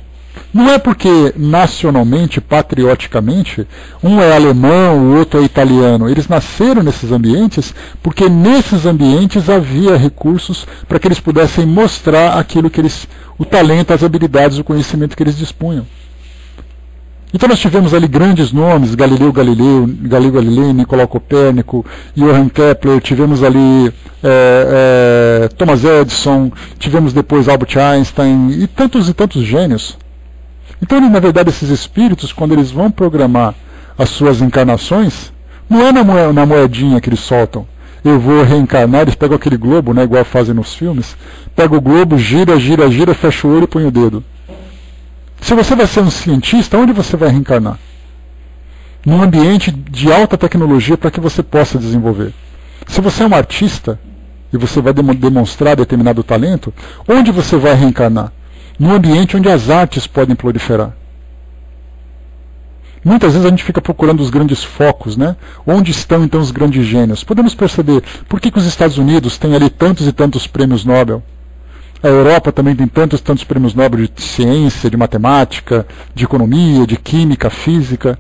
S1: Não é porque nacionalmente, patrioticamente, um é alemão, o outro é italiano. Eles nasceram nesses ambientes porque nesses ambientes havia recursos para que eles pudessem mostrar aquilo que eles, o talento, as habilidades, o conhecimento que eles dispunham. Então nós tivemos ali grandes nomes, Galileu Galilei, Nicolau Copérnico, Johann Kepler, tivemos ali Thomas Edison, tivemos depois Albert Einstein e tantos gênios. Então, na verdade, esses espíritos, quando eles vão programar as suas encarnações, não é na moedinha que eles soltam. Eu vou reencarnar, eles pegam aquele globo, né, igual fazem nos filmes, pega o globo, gira, fecha o olho e põe o dedo. Se você vai ser um cientista, onde você vai reencarnar? Num ambiente de alta tecnologia para que você possa desenvolver. Se você é um artista e você vai demonstrar determinado talento, onde você vai reencarnar? Num ambiente onde as artes podem proliferar. Muitas vezes a gente fica procurando os grandes focos, né? Onde estão então os grandes gênios? Podemos perceber por que os Estados Unidos têm ali tantos e tantos prêmios Nobel. A Europa também tem tantos e tantos prêmios Nobel de ciência, de matemática, de economia, de química, física.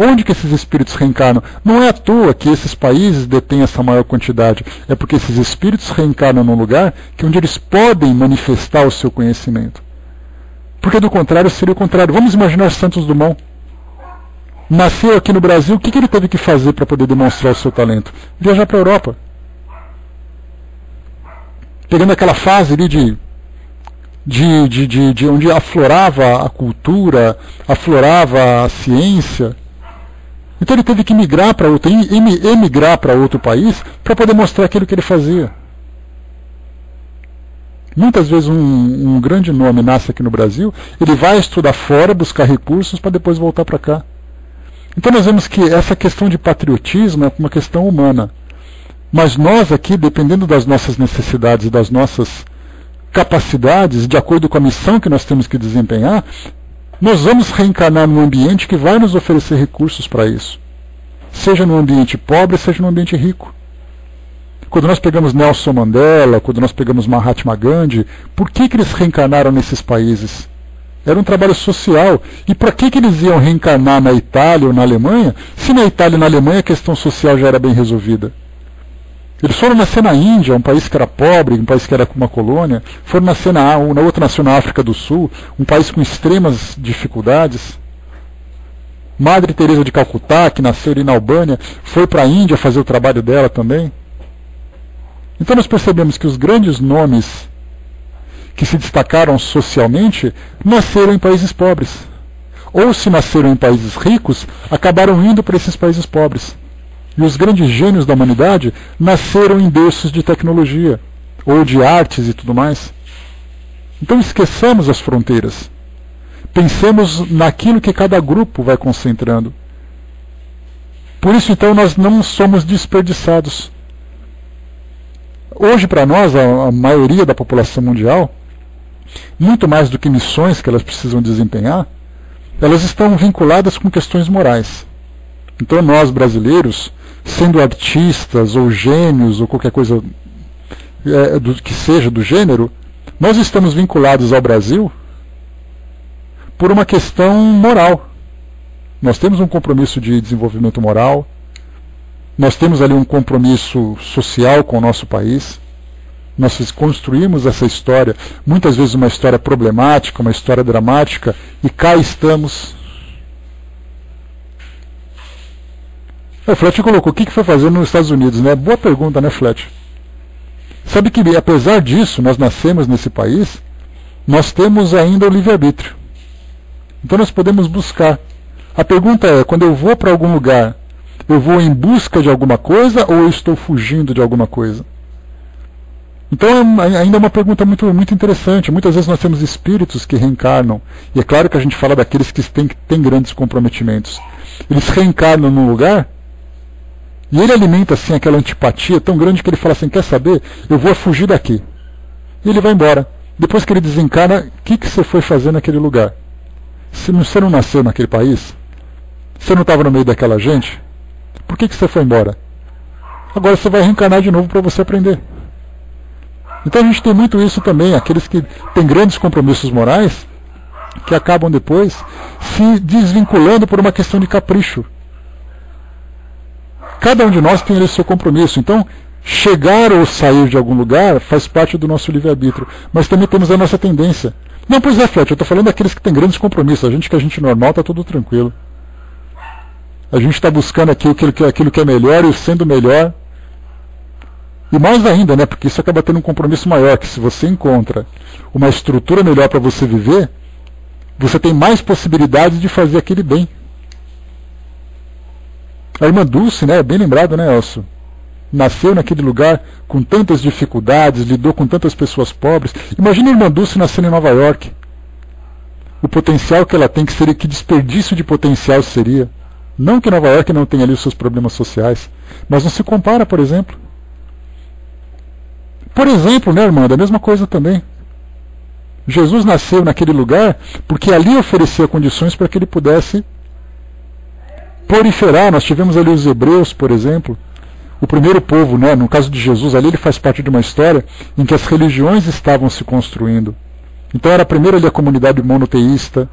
S1: Onde que esses espíritos reencarnam? Não é à toa que esses países detêm essa maior quantidade. É porque esses espíritos reencarnam num lugar onde eles podem manifestar o seu conhecimento. Porque do contrário seria o contrário. Vamos imaginar Santos Dumont. Nasceu aqui no Brasil, o que ele teve que fazer para poder demonstrar o seu talento? Viajar para a Europa. Pegando aquela fase ali de onde aflorava a cultura, aflorava a ciência. Então ele teve que emigrar para outro país para poder mostrar aquilo que ele fazia. Muitas vezes um grande nome nasce aqui no Brasil, ele vai estudar fora, buscar recursos para depois voltar para cá. Então nós vemos que essa questão de patriotismo é uma questão humana. Mas nós aqui, dependendo das nossas necessidades e das nossas capacidades, de acordo com a missão que nós temos que desempenhar, nós vamos reencarnar num ambiente que vai nos oferecer recursos para isso. Seja num ambiente pobre, seja num ambiente rico. Quando nós pegamos Nelson Mandela, quando nós pegamos Mahatma Gandhi, por que eles reencarnaram nesses países? Era um trabalho social. E para que eles iam reencarnar na Itália ou na Alemanha, se na Itália e na Alemanha a questão social já era bem resolvida? Eles foram nascer na Índia, um país que era pobre, um país que era uma colônia, foram nascer na outra nasceu na África do Sul, um país com extremas dificuldades. Madre Teresa de Calcutá, que nasceu ali na Albânia, foi para a Índia fazer o trabalho dela também. Então nós percebemos que os grandes nomes que se destacaram socialmente nasceram em países pobres. Ou se nasceram em países ricos, acabaram indo para esses países pobres. E os grandes gênios da humanidade nasceram em berços de tecnologia, ou de artes e tudo mais. Então esqueçamos as fronteiras. Pensemos naquilo que cada grupo vai concentrando. Por isso, então, nós não somos desperdiçados. Hoje, para nós, a maioria da população mundial, muito mais do que missões que elas precisam desempenhar, elas estão vinculadas com questões morais. Então nós, brasileiros, sendo artistas ou gênios ou qualquer coisa que seja do gênero, nós estamos vinculados ao Brasil por uma questão moral. Nós temos um compromisso de desenvolvimento moral, nós temos ali um compromisso social com o nosso país, nós construímos essa história, muitas vezes uma história problemática, uma história dramática, e cá estamos. O Fletcher colocou, o que foi fazer nos Estados Unidos, né? Boa pergunta, né, Fletcher? Sabe que, apesar disso, nós nascemos nesse país, nós temos ainda o livre-arbítrio. Então nós podemos buscar. A pergunta é, quando eu vou para algum lugar, eu vou em busca de alguma coisa ou eu estou fugindo de alguma coisa? Então ainda é uma pergunta muito interessante. Muitas vezes nós temos espíritos que reencarnam, e é claro que a gente fala daqueles que têm grandes comprometimentos. Eles reencarnam num lugar, e ele alimenta assim aquela antipatia tão grande que ele fala assim, quer saber? Eu vou fugir daqui. E ele vai embora. Depois que ele desencarna, o que você foi fazer naquele lugar? Você não nasceu naquele país? Você não estava no meio daquela gente? Por que você foi embora? Agora você vai reencarnar de novo para você aprender. Então a gente tem muito isso também, aqueles que têm grandes compromissos morais, que acabam depois se desvinculando por uma questão de capricho. Cada um de nós tem ali o seu compromisso. Então, chegar ou sair de algum lugar faz parte do nosso livre-arbítrio. Mas também temos a nossa tendência. Não, pois é, Fletcher, eu estou falando daqueles que têm grandes compromissos. A gente que a gente normal está tudo tranquilo. A gente está buscando aquilo que é melhor e sendo melhor. E mais ainda, né? Porque isso acaba tendo um compromisso maior, que se você encontra uma estrutura melhor para você viver, você tem mais possibilidades de fazer aquele bem. A irmã Dulce, né, bem lembrado, né, Elcio? Nasceu naquele lugar com tantas dificuldades, lidou com tantas pessoas pobres. Imagina a irmã Dulce nascendo em Nova York. O potencial que ela tem, que desperdício de potencial seria. Não que Nova York não tenha ali os seus problemas sociais, mas não se compara, por exemplo. Por exemplo, né, irmã, da mesma coisa também. Jesus nasceu naquele lugar porque ali oferecia condições para que ele pudesse proliferar. Nós tivemos ali os hebreus, por exemplo, o primeiro povo, né? No caso de Jesus, ali ele faz parte de uma história em que as religiões estavam se construindo. Então era primeiro ali a comunidade monoteísta,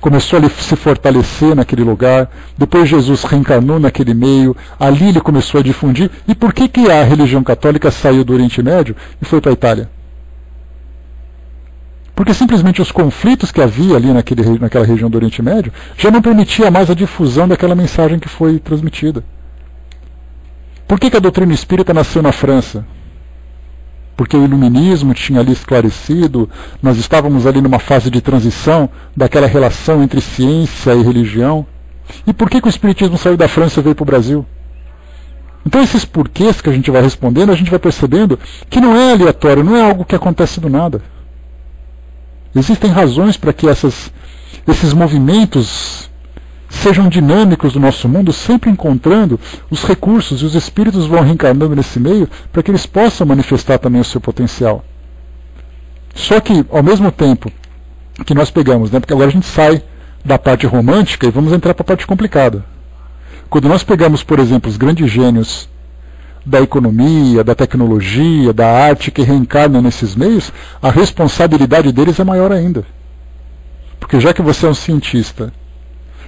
S1: começou a se fortalecer naquele lugar, depois Jesus reencarnou naquele meio, ali ele começou a difundir. E por que a religião católica saiu do Oriente Médio e foi para a Itália? Porque simplesmente os conflitos que havia ali naquela região do Oriente Médio já não permitia mais a difusão daquela mensagem que foi transmitida. Por que a doutrina espírita nasceu na França? Porque o iluminismo tinha ali esclarecido, nós estávamos ali numa fase de transição daquela relação entre ciência e religião. E por que o espiritismo saiu da França e veio para o Brasil? Então esses porquês que a gente vai respondendo, a gente vai percebendo que não é aleatório, não é algo que acontece do nada. Existem razões para que esses movimentos sejam dinâmicos do nosso mundo, sempre encontrando os recursos, e os espíritos vão reencarnando nesse meio para que eles possam manifestar também o seu potencial. Só que, ao mesmo tempo que nós pegamos, né, porque agora a gente sai da parte romântica e vamos entrar para a parte complicada. Quando nós pegamos, por exemplo, os grandes gênios da economia, da tecnologia, da arte que reencarnam nesses meios, a responsabilidade deles é maior ainda. Porque já que você é um cientista,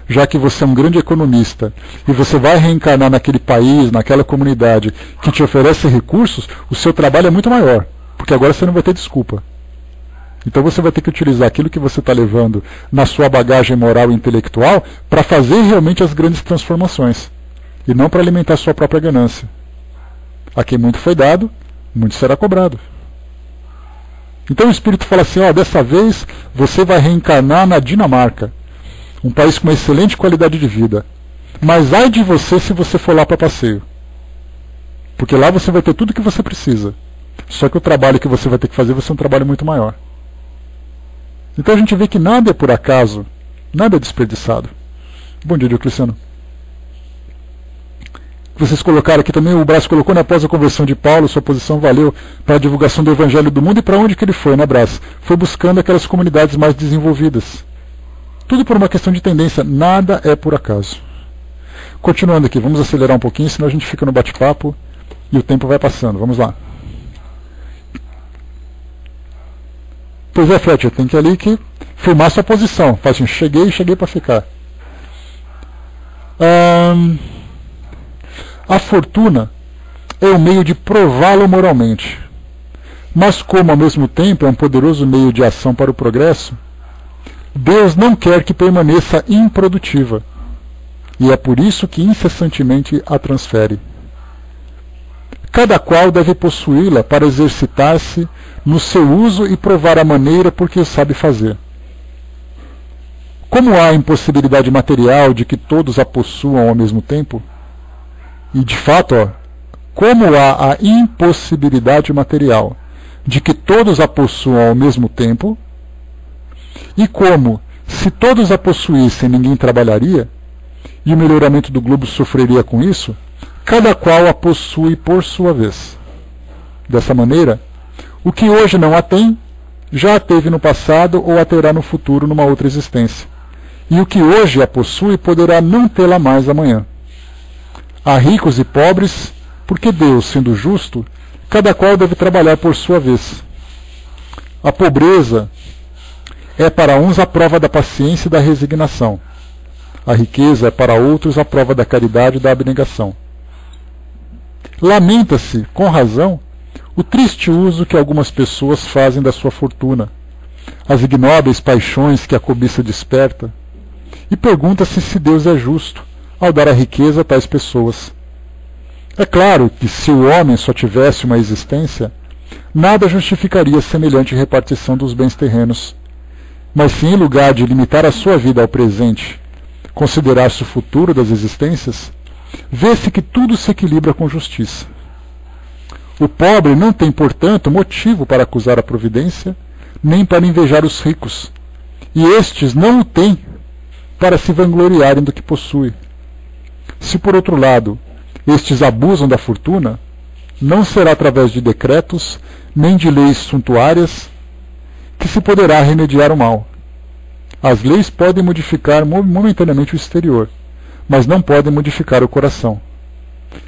S1: já que você é um grande economista, e você vai reencarnar naquele país, naquela comunidade que te oferece recursos, o seu trabalho é muito maior, porque agora você não vai ter desculpa. Então você vai ter que utilizar aquilo que você está levando na sua bagagem moral e intelectual para fazer realmente as grandes transformações, e não para alimentar sua própria ganância. A quem muito foi dado, muito será cobrado. Então o Espírito fala assim, dessa vez você vai reencarnar na Dinamarca, um país com uma excelente qualidade de vida. Mas ai de você se você for lá para passeio. Porque lá você vai ter tudo que você precisa. Só que o trabalho que você vai ter que fazer vai ser um trabalho muito maior. Então a gente vê que nada é por acaso, nada é desperdiçado. Bom dia, Diocleciano. Vocês colocaram aqui também, o Brás colocou, né, após a conversão de Paulo, sua posição valeu para a divulgação do Evangelho do mundo. E para onde que ele foi, né, Brás? Foi buscando aquelas comunidades mais desenvolvidas. Tudo por uma questão de tendência, nada é por acaso. Continuando aqui, vamos acelerar um pouquinho, senão a gente fica no bate-papo e o tempo vai passando. Vamos lá. Pois é, Fletcher, tem que ali que firmar sua posição. Faz assim, cheguei para ficar. A fortuna é um meio de prová-lo moralmente. Mas como ao mesmo tempo é um poderoso meio de ação para o progresso, Deus não quer que permaneça improdutiva, e é por isso que incessantemente a transfere. Cada qual deve possuí-la para exercitar-se no seu uso e provar a maneira por que o sabe fazer. Como há a impossibilidade material de que todos a possuam ao mesmo tempo, e de fato, como há a impossibilidade material de que todos a possuam ao mesmo tempo, e como, se todos a possuíssem, ninguém trabalharia, e o melhoramento do globo sofreria com isso, cada qual a possui por sua vez. Dessa maneira, o que hoje não a tem, já a teve no passado ou a terá no futuro numa outra existência. E o que hoje a possui poderá não tê-la mais amanhã. Há ricos e pobres, porque Deus, sendo justo, cada qual deve trabalhar por sua vez. A pobreza é para uns a prova da paciência e da resignação. A riqueza é para outros a prova da caridade e da abnegação. Lamenta-se, com razão, o triste uso que algumas pessoas fazem da sua fortuna, as ignóbeis paixões que a cobiça desperta, e pergunta-se se Deus é justo ao dar a riqueza a tais pessoas. É claro que se o homem só tivesse uma existência, nada justificaria semelhante repartição dos bens terrenos. Mas se em lugar de limitar a sua vida ao presente, considerar-se o futuro das existências, vê-se que tudo se equilibra com justiça. O pobre não tem, portanto, motivo para acusar a providência, nem para invejar os ricos, e estes não o têm para se vangloriarem do que possui. Se, por outro lado, estes abusam da fortuna, não será através de decretos, nem de leis suntuárias, que se poderá remediar o mal. As leis podem modificar momentaneamente o exterior, mas não podem modificar o coração.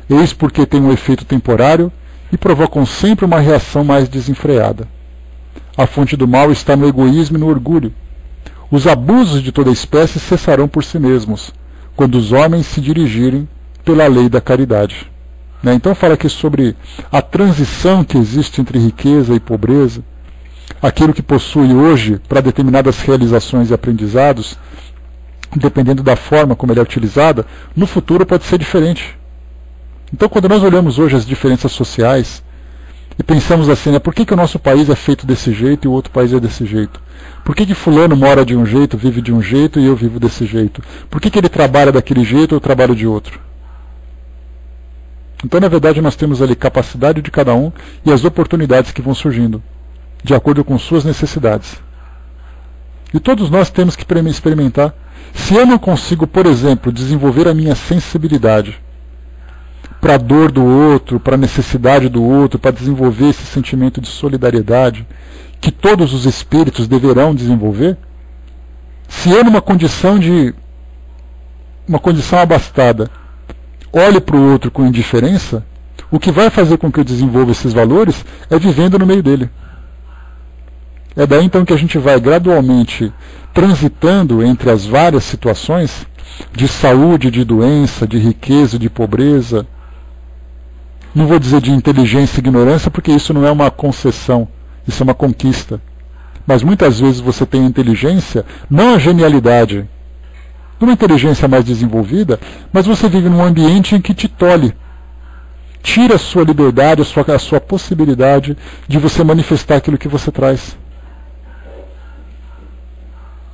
S1: Eis porque têm um efeito temporário e provocam sempre uma reação mais desenfreada. A fonte do mal está no egoísmo e no orgulho. Os abusos de toda espécie cessarão por si mesmos, quando os homens se dirigirem pela lei da caridade. Então fala aqui sobre a transição que existe entre riqueza e pobreza. Aquilo que possui hoje para determinadas realizações e aprendizados, dependendo da forma como ele é utilizada, no futuro pode ser diferente. Então, quando nós olhamos hoje as diferenças sociais e pensamos assim, por que o nosso país é feito desse jeito e o outro país é desse jeito? Por que fulano mora de um jeito, vive de um jeito e eu vivo desse jeito? Por que ele trabalha daquele jeito e eu trabalho de outro? Então, na verdade, nós temos ali capacidade de cada um e as oportunidades que vão surgindo, de acordo com suas necessidades. E todos nós temos que experimentar. Se eu não consigo, por exemplo, desenvolver a minha sensibilidade para a dor do outro, para a necessidade do outro, para desenvolver esse sentimento de solidariedade que todos os espíritos deverão desenvolver, se eu numa condição abastada olhe para o outro com indiferença, o que vai fazer com que eu desenvolva esses valores é vivendo no meio dele. É daí então que a gente vai gradualmente transitando entre as várias situações de saúde, de doença, de riqueza, de pobreza. Não vou dizer de inteligência e ignorância, porque isso não é uma concessão, isso é uma conquista. Mas muitas vezes você tem inteligência, não a genialidade, uma inteligência mais desenvolvida, mas você vive num ambiente em que te tolhe. Tira a sua liberdade, a sua possibilidade de você manifestar aquilo que você traz.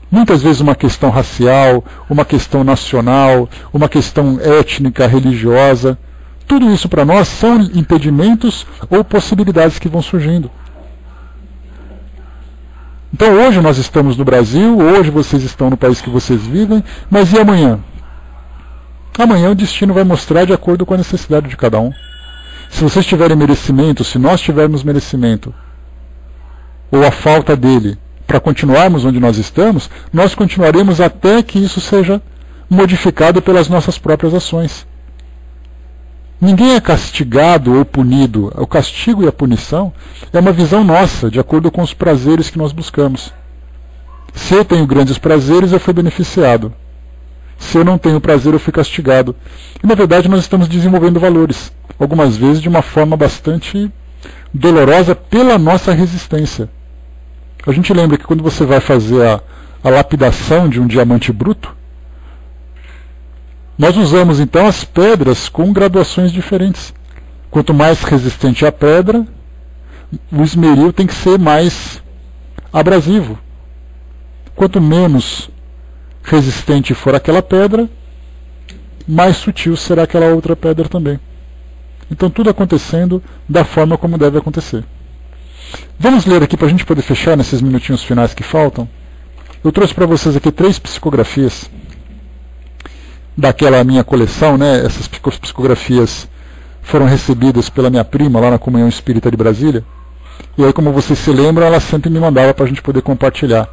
S1: Muitas vezes uma questão racial, uma questão nacional, uma questão étnica, religiosa, tudo isso para nós são impedimentos ou possibilidades que vão surgindo. Então hoje nós estamos no Brasil, hoje vocês estão no país que vocês vivem, mas e amanhã? Amanhã o destino vai mostrar de acordo com a necessidade de cada um. Se vocês tiverem merecimento, se nós tivermos merecimento, ou a falta dele, para continuarmos onde nós estamos, nós continuaremos até que isso seja modificado pelas nossas próprias ações. Ninguém é castigado ou punido. O castigo e a punição é uma visão nossa, de acordo com os prazeres que nós buscamos. Se eu tenho grandes prazeres, eu fui beneficiado. Se eu não tenho prazer, eu fui castigado. E, na verdade, nós estamos desenvolvendo valores, algumas vezes de uma forma bastante dolorosa pela nossa resistência. A gente lembra que quando você vai fazer a lapidação de um diamante bruto, nós usamos então as pedras com graduações diferentes. Quanto mais resistente a pedra, o esmeril tem que ser mais abrasivo. Quanto menos resistente for aquela pedra, mais sutil será aquela outra pedra também. Então tudo acontecendo da forma como deve acontecer. Vamos ler aqui para a gente poder fechar nesses minutinhos finais que faltam. Eu trouxe para vocês aqui 3 psicografias daquela minha coleção, né? Essas psicografias foram recebidas pela minha prima lá na Comunhão Espírita de Brasília. E aí, como vocês se lembram, ela sempre me mandava para a gente poder compartilhar.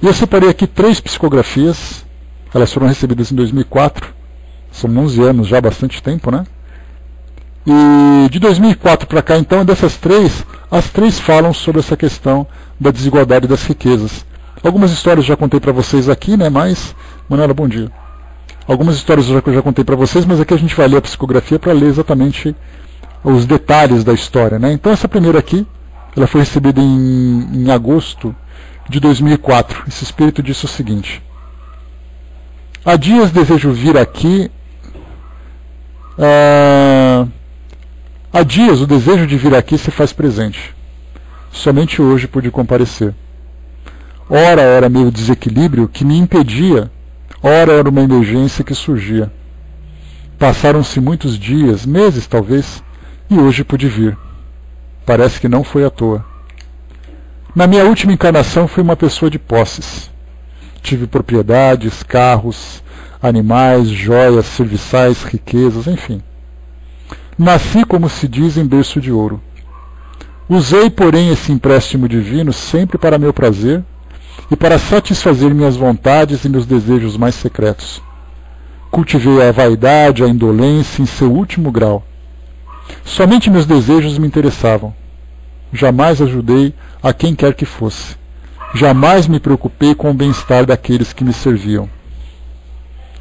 S1: E eu separei aqui 3 psicografias. Elas foram recebidas em 2004. São 11 anos já, bastante tempo, né? E de 2004 para cá, então, dessas 3, as 3 falam sobre essa questão da desigualdade das riquezas. Algumas histórias eu já contei para vocês aqui, né? Mas, Manuela, bom dia. Algumas histórias eu já contei para vocês, mas aqui a gente vai ler a psicografia para ler exatamente os detalhes da história, né? Então essa primeira aqui, ela foi recebida em agosto de 2004. Esse espírito disse o seguinte: há dias desejo vir aqui. Há dias o desejo de vir aqui se faz presente. Somente hoje pude comparecer. Ora era meu desequilíbrio que me impedia, ora era uma emergência que surgia. Passaram-se muitos dias, meses talvez, e hoje pude vir. Parece que não foi à toa. Na minha última encarnação fui uma pessoa de posses. Tive propriedades, carros, animais, joias, serviçais, riquezas, enfim. Nasci, como se diz, em berço de ouro. Usei, porém, esse empréstimo divino sempre para meu prazer e para satisfazer minhas vontades e meus desejos mais secretos. Cultivei a vaidade, a indolência em seu último grau. Somente meus desejos me interessavam. Jamais ajudei a quem quer que fosse. Jamais me preocupei com o bem-estar daqueles que me serviam.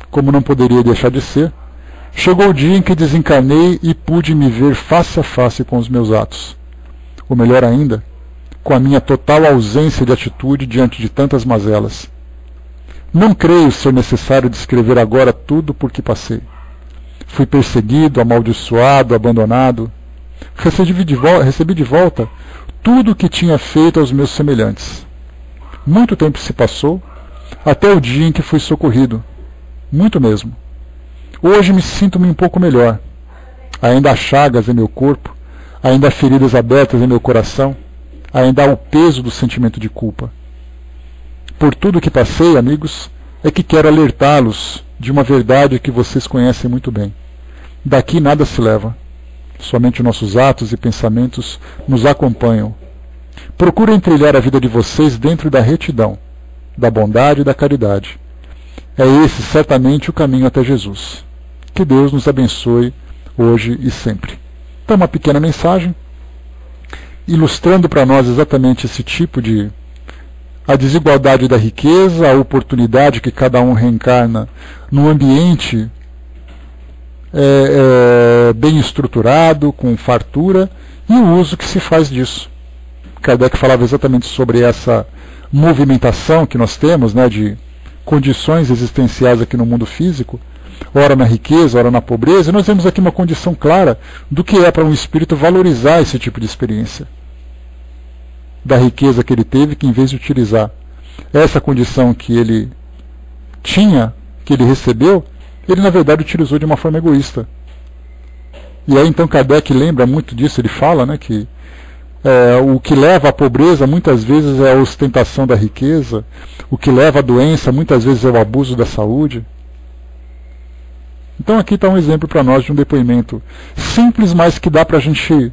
S1: Como não poderia deixar de ser, chegou o dia em que desencarnei e pude me ver face a face com os meus atos. Ou melhor ainda, com a minha total ausência de atitude diante de tantas mazelas. Não creio ser necessário descrever agora tudo por que passei. Fui perseguido, amaldiçoado, abandonado. Recebi de volta tudo o que tinha feito aos meus semelhantes. Muito tempo se passou, até o dia em que fui socorrido. Muito mesmo. Hoje me sinto-me um pouco melhor. ainda há chagas em meu corpo, ainda há feridas abertas em meu coração, ainda há o peso do sentimento de culpa. Por tudo que passei, amigos, é que quero alertá-los de uma verdade que vocês conhecem muito bem. Daqui nada se leva. Somente nossos atos e pensamentos nos acompanham. Procurem trilhar a vida de vocês dentro da retidão, da bondade e da caridade. É esse certamente o caminho até Jesus. Que Deus nos abençoe hoje e sempre. Então, uma pequena mensagem ilustrando para nós exatamente esse tipo de a desigualdade da riqueza, a oportunidade que cada um reencarna num ambiente bem estruturado, com fartura, e o uso que se faz disso. Kardec falava exatamente sobre essa movimentação que nós temos, né, de condições existenciais aqui no mundo físico, ora na riqueza, ora na pobreza, e nós vemos aqui uma condição clara do que é para um espírito valorizar esse tipo de experiência. Da riqueza que ele teve, que em vez de utilizar essa condição que ele tinha, que ele recebeu, ele na verdade utilizou de uma forma egoísta. E aí então Kardec lembra muito disso, ele fala, né, que o que leva à pobreza muitas vezes é a ostentação da riqueza, o que leva à doença muitas vezes é o abuso da saúde. Então aqui está um exemplo para nós de um depoimento simples, mas que dá para a gente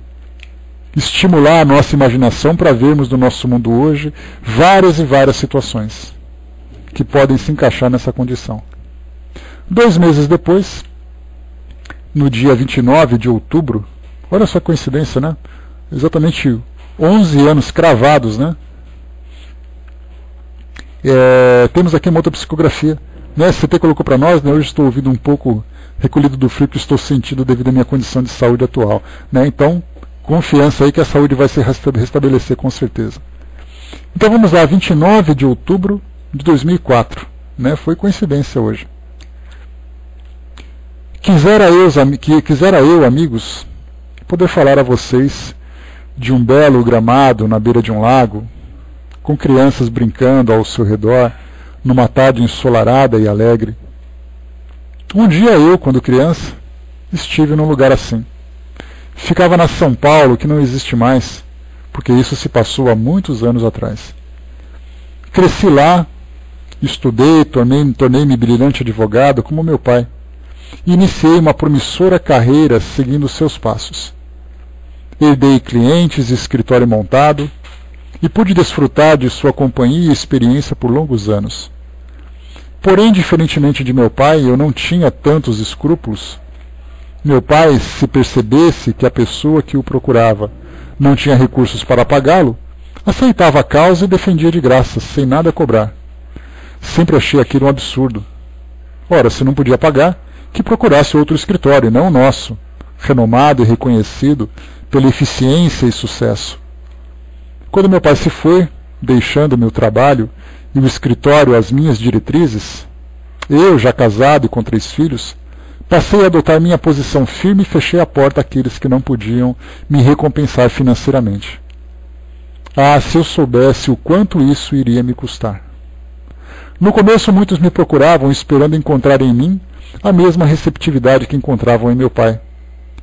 S1: estimular a nossa imaginação para vermos no nosso mundo hoje várias e várias situações que podem se encaixar nessa condição. 2 meses depois, no dia 29 de outubro, olha só a coincidência, né? Exatamente 11 anos cravados, né? Temos aqui uma outra psicografia, né? CT colocou para nós, né? Hoje estou ouvindo um pouco recolhido do frio que estou sentindo devido à minha condição de saúde atual, né? Então, confiança aí que a saúde vai se restabelecer com certeza. Então vamos lá, 29 de outubro de 2004, né? Foi coincidência hoje. Quisera eu, amigos, poder falar a vocês de um belo gramado na beira de um lago, com crianças brincando ao seu redor, numa tarde ensolarada e alegre. Um dia eu, quando criança, estive num lugar assim. Ficava na São Paulo, que não existe mais, porque isso se passou há muitos anos atrás. Cresci lá, estudei, tornei-me brilhante advogado como meu pai. E iniciei uma promissora carreira seguindo seus passos. Herdei clientes e escritório montado, e pude desfrutar de sua companhia e experiência por longos anos. Porém, diferentemente de meu pai, eu não tinha tantos escrúpulos. Meu pai, se percebesse que a pessoa que o procurava não tinha recursos para pagá-lo, aceitava a causa e defendia de graça, sem nada cobrar. Sempre achei aquilo um absurdo. Ora, se não podia pagar, que procurasse outro escritório, não o nosso, renomado e reconhecido pela eficiência e sucesso. Quando meu pai se foi, deixando meu trabalho e o escritório às minhas diretrizes, eu, já casado e com 3 filhos, passei a adotar minha posição firme e fechei a porta àqueles que não podiam me recompensar financeiramente. Ah, se eu soubesse o quanto isso iria me custar. No começo muitos me procuravam esperando encontrar em mim a mesma receptividade que encontravam em meu pai,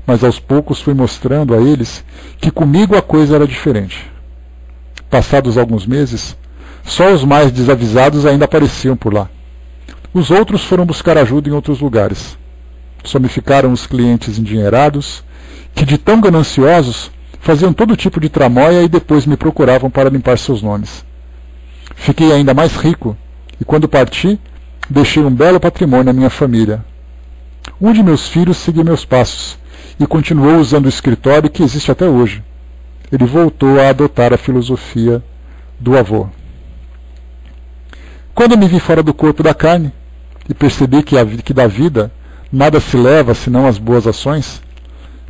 S1: mas aos poucos fui mostrando a eles que comigo a coisa era diferente. Passados alguns meses, só os mais desavisados ainda apareciam por lá. Os outros foram buscar ajuda em outros lugares. Só me ficaram os clientes endinheirados, que de tão gananciosos faziam todo tipo de tramóia e depois me procuravam para limpar seus nomes. Fiquei ainda mais rico, e quando parti, deixei um belo patrimônio à minha família. Um de meus filhos seguiu meus passos, e continuou usando o escritório que existe até hoje. Ele voltou a adotar a filosofia do avô. Quando me vi fora do corpo da carne, e percebi que da vida nada se leva senão as boas ações,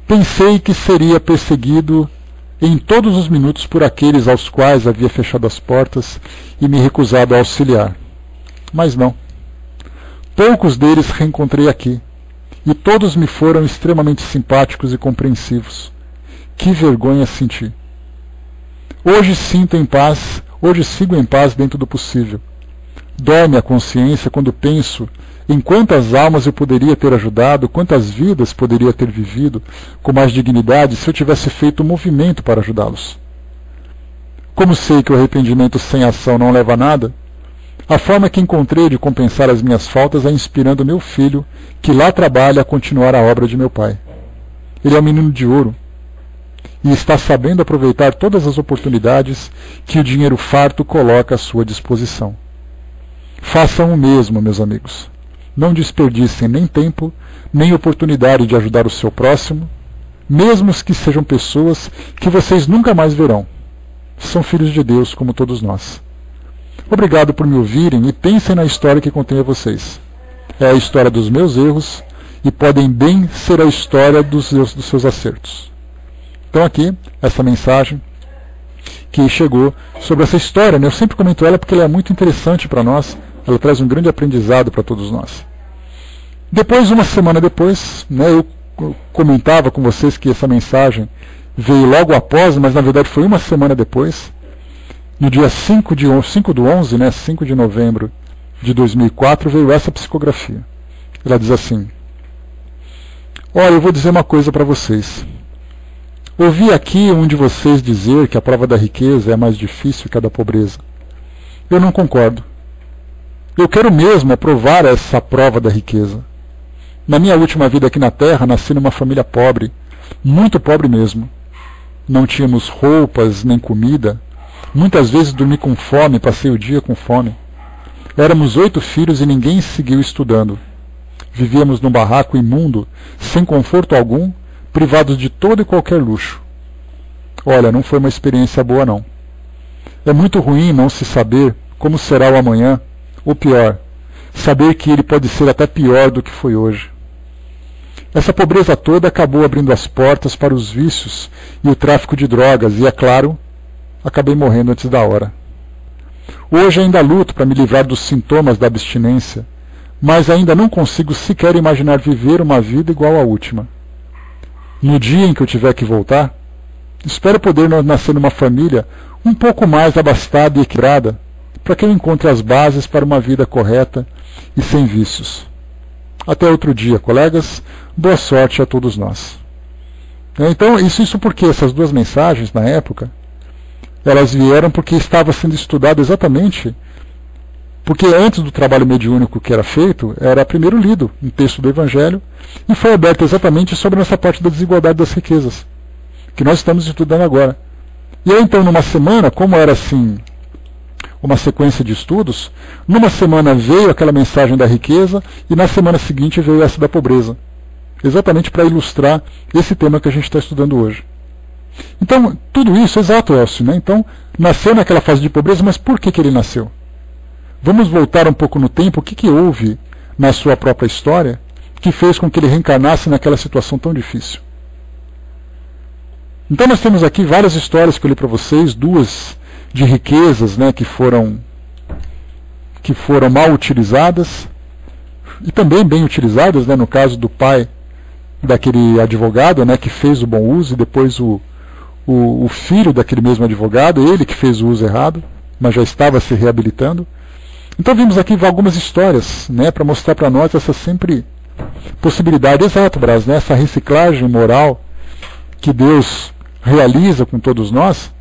S1: pensei que seria perseguido em todos os minutos por aqueles aos quais havia fechado as portas e me recusado a auxiliar. Mas não. Poucos deles reencontrei aqui, e todos me foram extremamente simpáticos e compreensivos. Que vergonha senti. Hoje sigo em paz dentro do possível. Dói-me a consciência quando penso em quantas almas eu poderia ter ajudado, quantas vidas poderia ter vivido com mais dignidade se eu tivesse feito um movimento para ajudá-los. Como sei que o arrependimento sem ação não leva a nada, a forma que encontrei de compensar as minhas faltas é inspirando meu filho, que lá trabalha, a continuar a obra de meu pai. Ele é um menino de ouro e está sabendo aproveitar todas as oportunidades que o dinheiro farto coloca à sua disposição. Façam o mesmo, meus amigos. Não desperdicem nem tempo, nem oportunidade de ajudar o seu próximo, mesmo que sejam pessoas que vocês nunca mais verão. São filhos de Deus, como todos nós. Obrigado por me ouvirem e pensem na história que contei a vocês. É a história dos meus erros e podem bem ser a história dos seus acertos. Então aqui, essa mensagem que chegou sobre essa história, né? Eu sempre comento ela porque ela é muito interessante para nós, ela traz um grande aprendizado para todos nós. Depois, uma semana depois, né, eu comentava com vocês que essa mensagem veio logo após, mas na verdade foi uma semana depois, no dia 5 do 11, né, 5 de novembro de 2004, veio essa psicografia. Ela diz assim: olha, eu vou dizer uma coisa para vocês. Ouvi aqui um de vocês dizer que a prova da riqueza é mais difícil que a da pobreza. Eu não concordo. Eu quero mesmo aprovar essa prova da riqueza. Na minha última vida aqui na Terra, nasci numa família pobre, muito pobre mesmo. Não tínhamos roupas nem comida. Muitas vezes dormi com fome, passei o dia com fome. Éramos 8 filhos e ninguém seguiu estudando. Vivíamos num barraco imundo, sem conforto algum, privados de todo e qualquer luxo. Olha, não foi uma experiência boa não. É muito ruim não se saber como será o amanhã, ou pior, saber que ele pode ser até pior do que foi hoje. Essa pobreza toda acabou abrindo as portas para os vícios e o tráfico de drogas e, é claro, acabei morrendo antes da hora. Hoje ainda luto para me livrar dos sintomas da abstinência, mas ainda não consigo sequer imaginar viver uma vida igual à última. No dia em que eu tiver que voltar, espero poder nascer numa família um pouco mais abastada e equilibrada, para que eu encontre as bases para uma vida correta e sem vícios. Até outro dia, colegas. Boa sorte a todos nós. Então, isso porque essas duas mensagens, na época, elas vieram porque estava sendo estudado exatamente, porque antes do trabalho mediúnico que era feito, era primeiro lido um texto do Evangelho e foi aberto exatamente sobre essa parte da desigualdade das riquezas, que nós estamos estudando agora. E aí, então, numa semana, como era assim, uma sequência de estudos, numa semana veio aquela mensagem da riqueza e na semana seguinte veio essa da pobreza. Exatamente para ilustrar esse tema que a gente está estudando hoje. Então, tudo isso, exato, Elcio, né? Então, nasceu naquela fase de pobreza, mas por que ele nasceu? Vamos voltar um pouco no tempo, o que houve na sua própria história que fez com que ele reencarnasse naquela situação tão difícil? Então nós temos aqui várias histórias que eu li para vocês, duas de riquezas, né, que foram mal utilizadas, e também bem utilizadas, né, no caso do pai daquele advogado, né, que fez o bom uso, e depois o filho daquele mesmo advogado, ele que fez o uso errado, mas já estava se reabilitando. Então vimos aqui algumas histórias, né, para mostrar para nós essa sempre possibilidade, exato, Brás, né, essa reciclagem moral que Deus realiza com todos nós,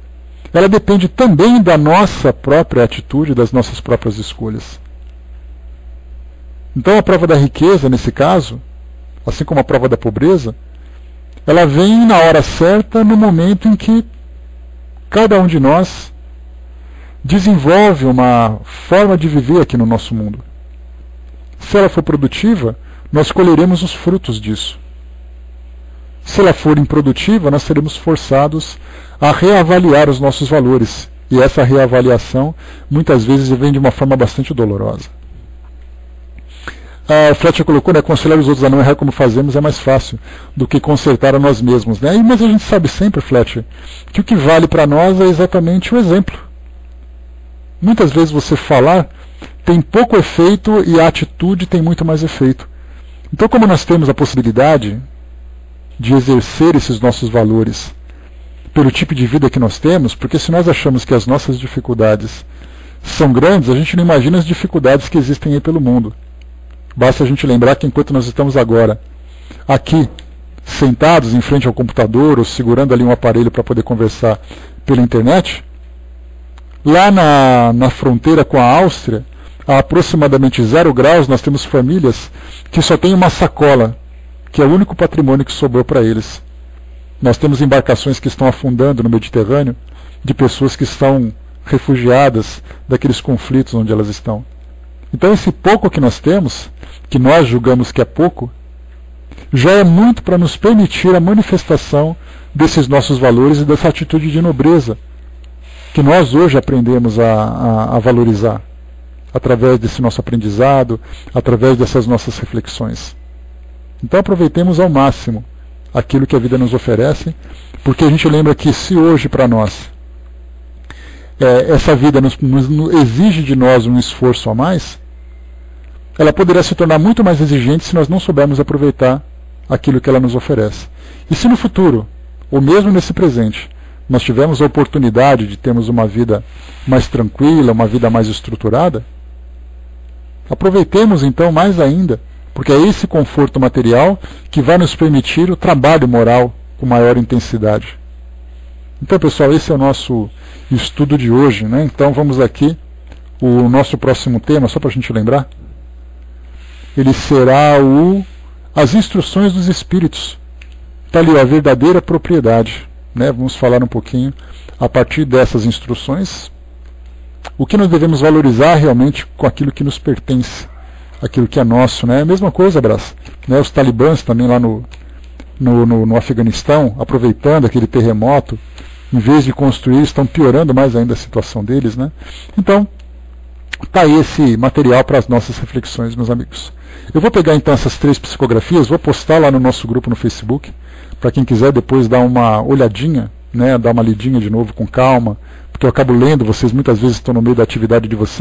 S1: ela depende também da nossa própria atitude, das nossas próprias escolhas. Então a prova da riqueza, nesse caso, assim como a prova da pobreza, ela vem na hora certa, no momento em que cada um de nós desenvolve uma forma de viver aqui no nosso mundo. Se ela for produtiva, nós colheremos os frutos disso. Se ela for improdutiva, nós seremos forçados a reavaliar os nossos valores. E essa reavaliação, muitas vezes, vem de uma forma bastante dolorosa. A Fletcher colocou, né, aconselhar os outros a não errar como fazemos é mais fácil do que consertar a nós mesmos. Né? Mas a gente sabe sempre, Fletcher, que o que vale para nós é exatamente o exemplo. Muitas vezes você falar tem pouco efeito e a atitude tem muito mais efeito. Então, como nós temos a possibilidade de exercer esses nossos valores pelo tipo de vida que nós temos, porque se nós achamos que as nossas dificuldades são grandes, a gente não imagina as dificuldades que existem aí pelo mundo. Basta a gente lembrar que enquanto nós estamos agora aqui, sentados em frente ao computador ou segurando ali um aparelho para poder conversar pela internet, lá na fronteira com a Áustria, a aproximadamente 0 graus, nós temos famílias que só têm uma sacola, que é o único patrimônio que sobrou para eles. Nós temos embarcações que estão afundando no Mediterrâneo, de pessoas que estão refugiadas daqueles conflitos onde elas estão. Então esse pouco que nós temos, que nós julgamos que é pouco, já é muito para nos permitir a manifestação desses nossos valores e dessa atitude de nobreza, que nós hoje aprendemos a valorizar, através desse nosso aprendizado, através dessas nossas reflexões. Então aproveitemos ao máximo aquilo que a vida nos oferece, porque a gente lembra que se hoje para nós essa vida nos exige de nós um esforço a mais, ela poderá se tornar muito mais exigente se nós não soubermos aproveitar aquilo que ela nos oferece. E se no futuro, ou mesmo nesse presente, nós tivermos a oportunidade de termos uma vida mais tranquila, uma vida mais estruturada, aproveitemos então mais ainda, porque é esse conforto material que vai nos permitir o trabalho moral com maior intensidade. Então, pessoal, esse é o nosso estudo de hoje, né? Então vamos aqui, o nosso próximo tema, só para a gente lembrar, ele será as instruções dos espíritos. Está ali a verdadeira propriedade, né? Vamos falar um pouquinho, a partir dessas instruções, o que nós devemos valorizar realmente com aquilo que nos pertence, aquilo que é nosso, né? A mesma coisa, Brás, né? Os talibãs também lá no Afeganistão, aproveitando aquele terremoto, em vez de construir, estão piorando mais ainda a situação deles, né? Então, está aí esse material para as nossas reflexões, meus amigos. Eu vou pegar então essas 3 psicografias, vou postar lá no nosso grupo no Facebook, para quem quiser depois dar uma olhadinha, né? Dar uma lidinha de novo com calma, porque eu acabo lendo, vocês muitas vezes estão no meio da atividade de vocês.